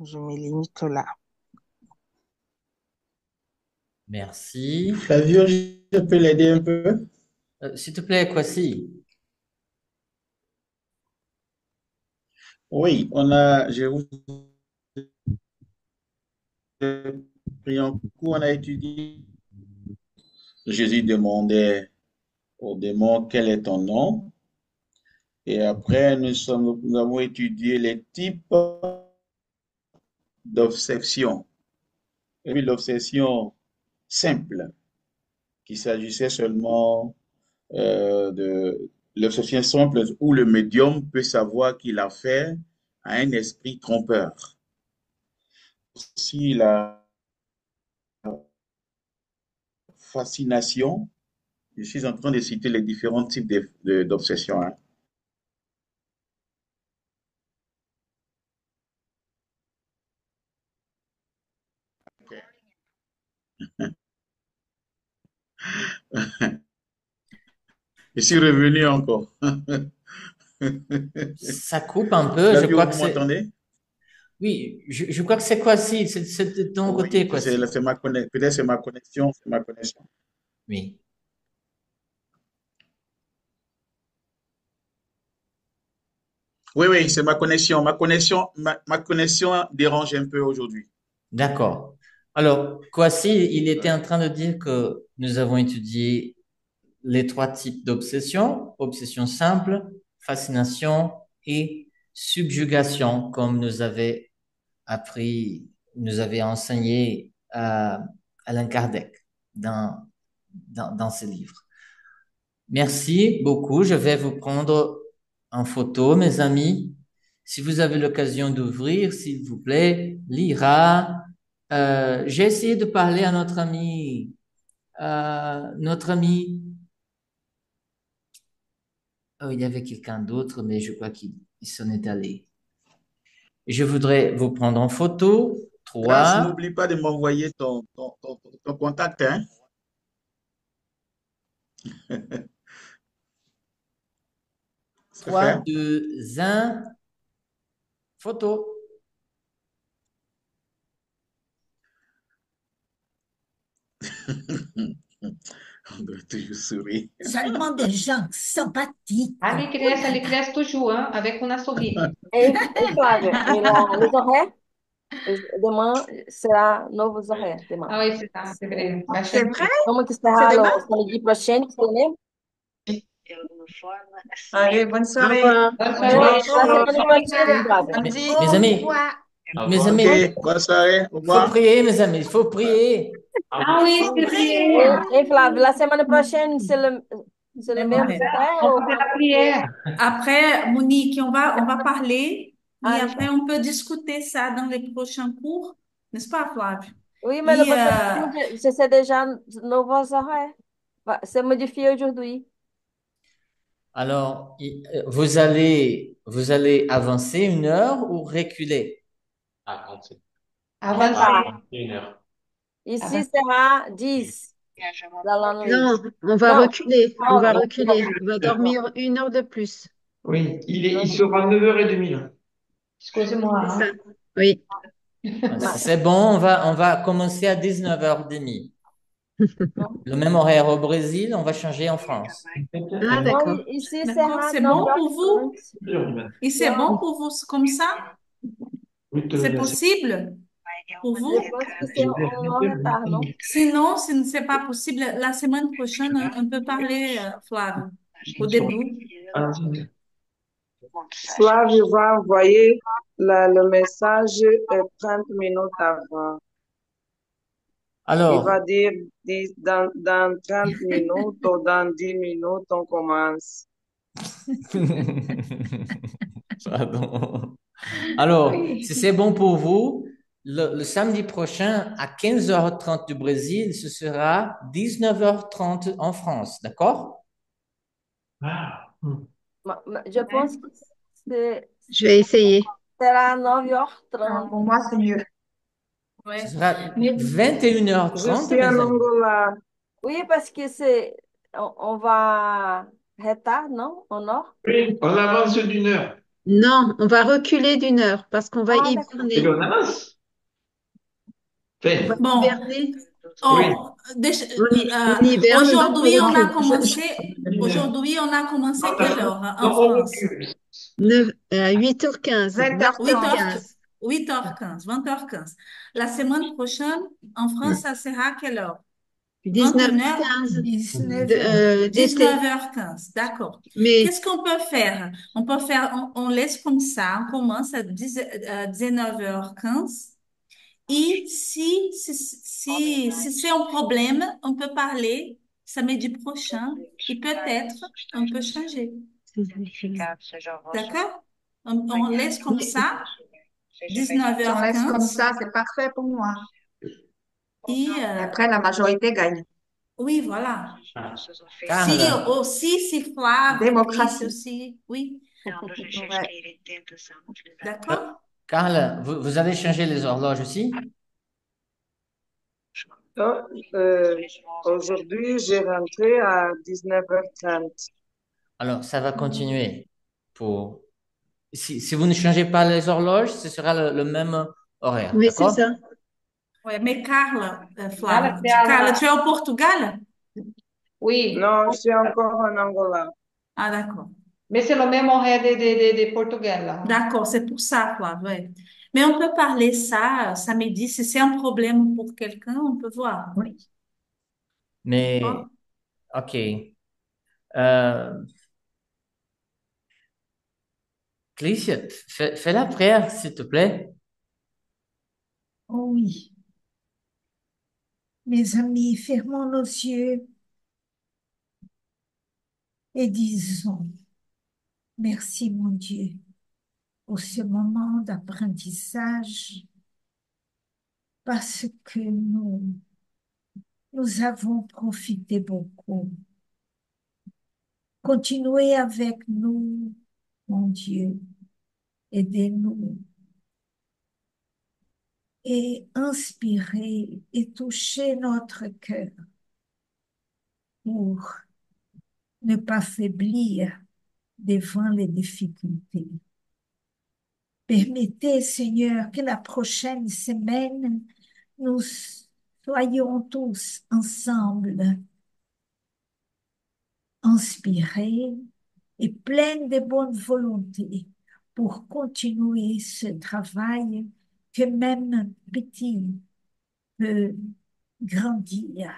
Je me limite là. Merci. Flavio, je peux l'aider un peu? S'il te plaît, Kwasi. Oui, j'ai pris un cours, on a étudié. Jésus demandait au démon quel est ton nom. Et après, nous avons étudié les types d'obsession. Et puis l'obsession simple, qu'il s'agissait seulement de l'obsession simple où le médium peut savoir qu'il a affaire à un esprit trompeur. Si la fascination, je suis en train de citer les différents types d'obsession. Hein. Okay. Je suis revenu encore. Ça coupe un peu. Flavio, Je crois que vous c'est. m'entendez? Oui, je crois que c'est Kwasi. C'est de ton côté, Kwasi. Peut-être c'est ma connexion, c'est ma connexion. Oui. Oui, c'est ma connexion. Ma connexion dérange un peu aujourd'hui. D'accord. Alors, Kwasi, il était en train de dire que nous avons étudié les trois types d'obsession, obsession simple, fascination et subjugation, comme nous avait enseigné Alain Kardec dans ses livres. Merci beaucoup. Je vais vous prendre en photo, mes amis. Si vous avez l'occasion d'ouvrir, s'il vous plaît, Lyra. J'ai essayé de parler à notre ami. Oh, il y avait quelqu'un d'autre, mais je crois qu'il s'en est allé. Je voudrais vous prendre en photo. Grâce, 3. n'oublie pas de m'envoyer ton contact. Hein? 3, 2, 1. Photo. On doit toujours sourire. Seulement des gens sympathiques. Ali cresce do João, avec on a sorri. Et Flávia, les horaires, demain sera novos horaires. Demain. Ah oui, c'est ça, c'est vrai. C'est vrai? Vamos que C'est estar demain? no samedi prochain, você lembra? Allez, bonne Au soirée. revoir. Bonne soirée. La semaine prochaine, Flavia. Mes Au amis, revoir. mes Ok, amis, bonne soirée. Au il faut revoir. prier, mes amis, il faut prier. Ah oui, Faut c'est prier. vrai. Et Flavia, la semaine prochaine, c'est le Même même horaire. horaire On ou fait la prière. Après, Monique, on va parler et Ah, après, on peut discuter ça dans les prochains cours, n'est-ce pas, Flavio? oui, mais Et je sais déjà nouveaux horaires. C'est modifié aujourd'hui. Alors, vous allez avancer 1 heure ou reculer? Avancer. Avancer. Ah, 1 heure. Ici sera 10 dans la nuit. Non, on va Non, reculer. On non, va non, reculer. On va dormir 1 heure de plus. Oui, il sera 9h30 là. Excusez-moi. C'est ça. Hein. Oui. C'est bon, on va commencer à 19h30. Le même horaire au Brésil, on va changer en France. Ah, d'accord. Ici d'accord, sera c'est bon pour vous? 9h30. Et c'est bon pour vous comme ça? C'est possible pour Je vous? pense que c'est en retard, non? Sinon, si ce n'est pas possible, la semaine prochaine, on peut parler, Flavio, au début. Flavio va envoyer le message 30 minutes avant. Il va Alors, dire dans 30 minutes ou dans 10 minutes, on commence. pardon. Alors, Oui. si c'est bon pour vous, le samedi prochain à 15h30 du Brésil, ce sera 19h30 en France, d'accord? Je pense que Je vais essayer. sera Ah, 9h30. pour moi, c'est mieux. Ce sera Je 21h30, suis en mes amis. Angola. Oui, parce que on va retard, non? Au nord? Oui, on avance d'1 heure. Non, on va reculer d'1 heure parce qu'on va Ah, d'accord. Et hiberner. on avance. On Fait. va Bon, hiberner. Oui. On hiberne, donc on aujourd'hui, recule. aujourd'hui, on a commencé quelle heure hein, en Non, on France? recule. 8h15, 20h15. 8h15, 20h15. La semaine prochaine, en France, ça sera quelle heure? 21h, 19h15 d'été. 19h15, d'accord. Mais Qu'est-ce qu'on peut faire? On peut faire, on laisse comme ça, on commence à 19h15. Et si c'est un problème, on peut parler samedi prochain et peut-être on peut changer. D'accord? On laisse comme ça, Si on laisse comme 19h15. ça, c'est parfait pour moi. Et Après, la majorité gagne. oui, voilà. Si Carla, aussi, si Flavio, Cris Démocratie. aussi, oui. Ouais. D'accord? Carla, vous allez changer les horloges aussi? Donc, aujourd'hui, j'ai rentré à 19h30. Alors, ça va continuer pour... Si vous ne changez pas les horloges, ce sera le même horaire, oui, c'est d'accord? ça. Ouais, mais Carla, Carla, Flavio, c'est Carla, tu es au Portugal? Oui, Non, je suis encore en Angola. Ah, d'accord. mais c'est le même horaire de Portugal. Là. D'accord, c'est pour ça, Flavio. Ouais. Mais on peut parler ça samedi. Si c'est un problème pour quelqu'un, on peut voir. Oui. Mais, OK. Euh, Clécia, fais la prière, s'il te plaît. Oh oui. Mes amis, fermons nos yeux et disons, merci mon Dieu pour ce moment d'apprentissage parce que nous avons profité beaucoup. Continuez avec nous, mon Dieu, aidez-nous et inspirez et touchez notre cœur pour ne pas faiblir devant les difficultés. Permettez, Seigneur, que la prochaine semaine, nous soyons tous ensemble, inspirés et pleins de bonne volonté pour continuer ce travail que même petit peut grandir.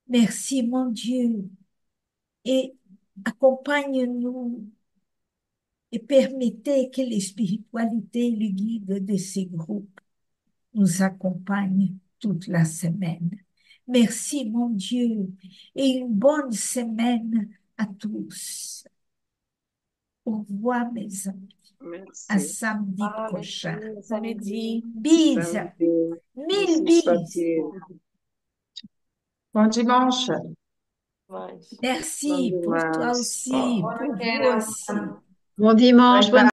Merci, mon Dieu, et accompagne-nous et permettez que les spiritualités et le guide de ces groupes nous accompagnent toute la semaine. Merci, mon Dieu, et une bonne semaine à tous. Au revoir, mes amis. À Merci. samedi prochain. Samedi. Bises. Samedi. Mille Merci, bises. Sophie. Bon dimanche. Merci Bon pour toi dimanche. aussi, Bon pour vous week-end. aussi. Bon dimanche, bonne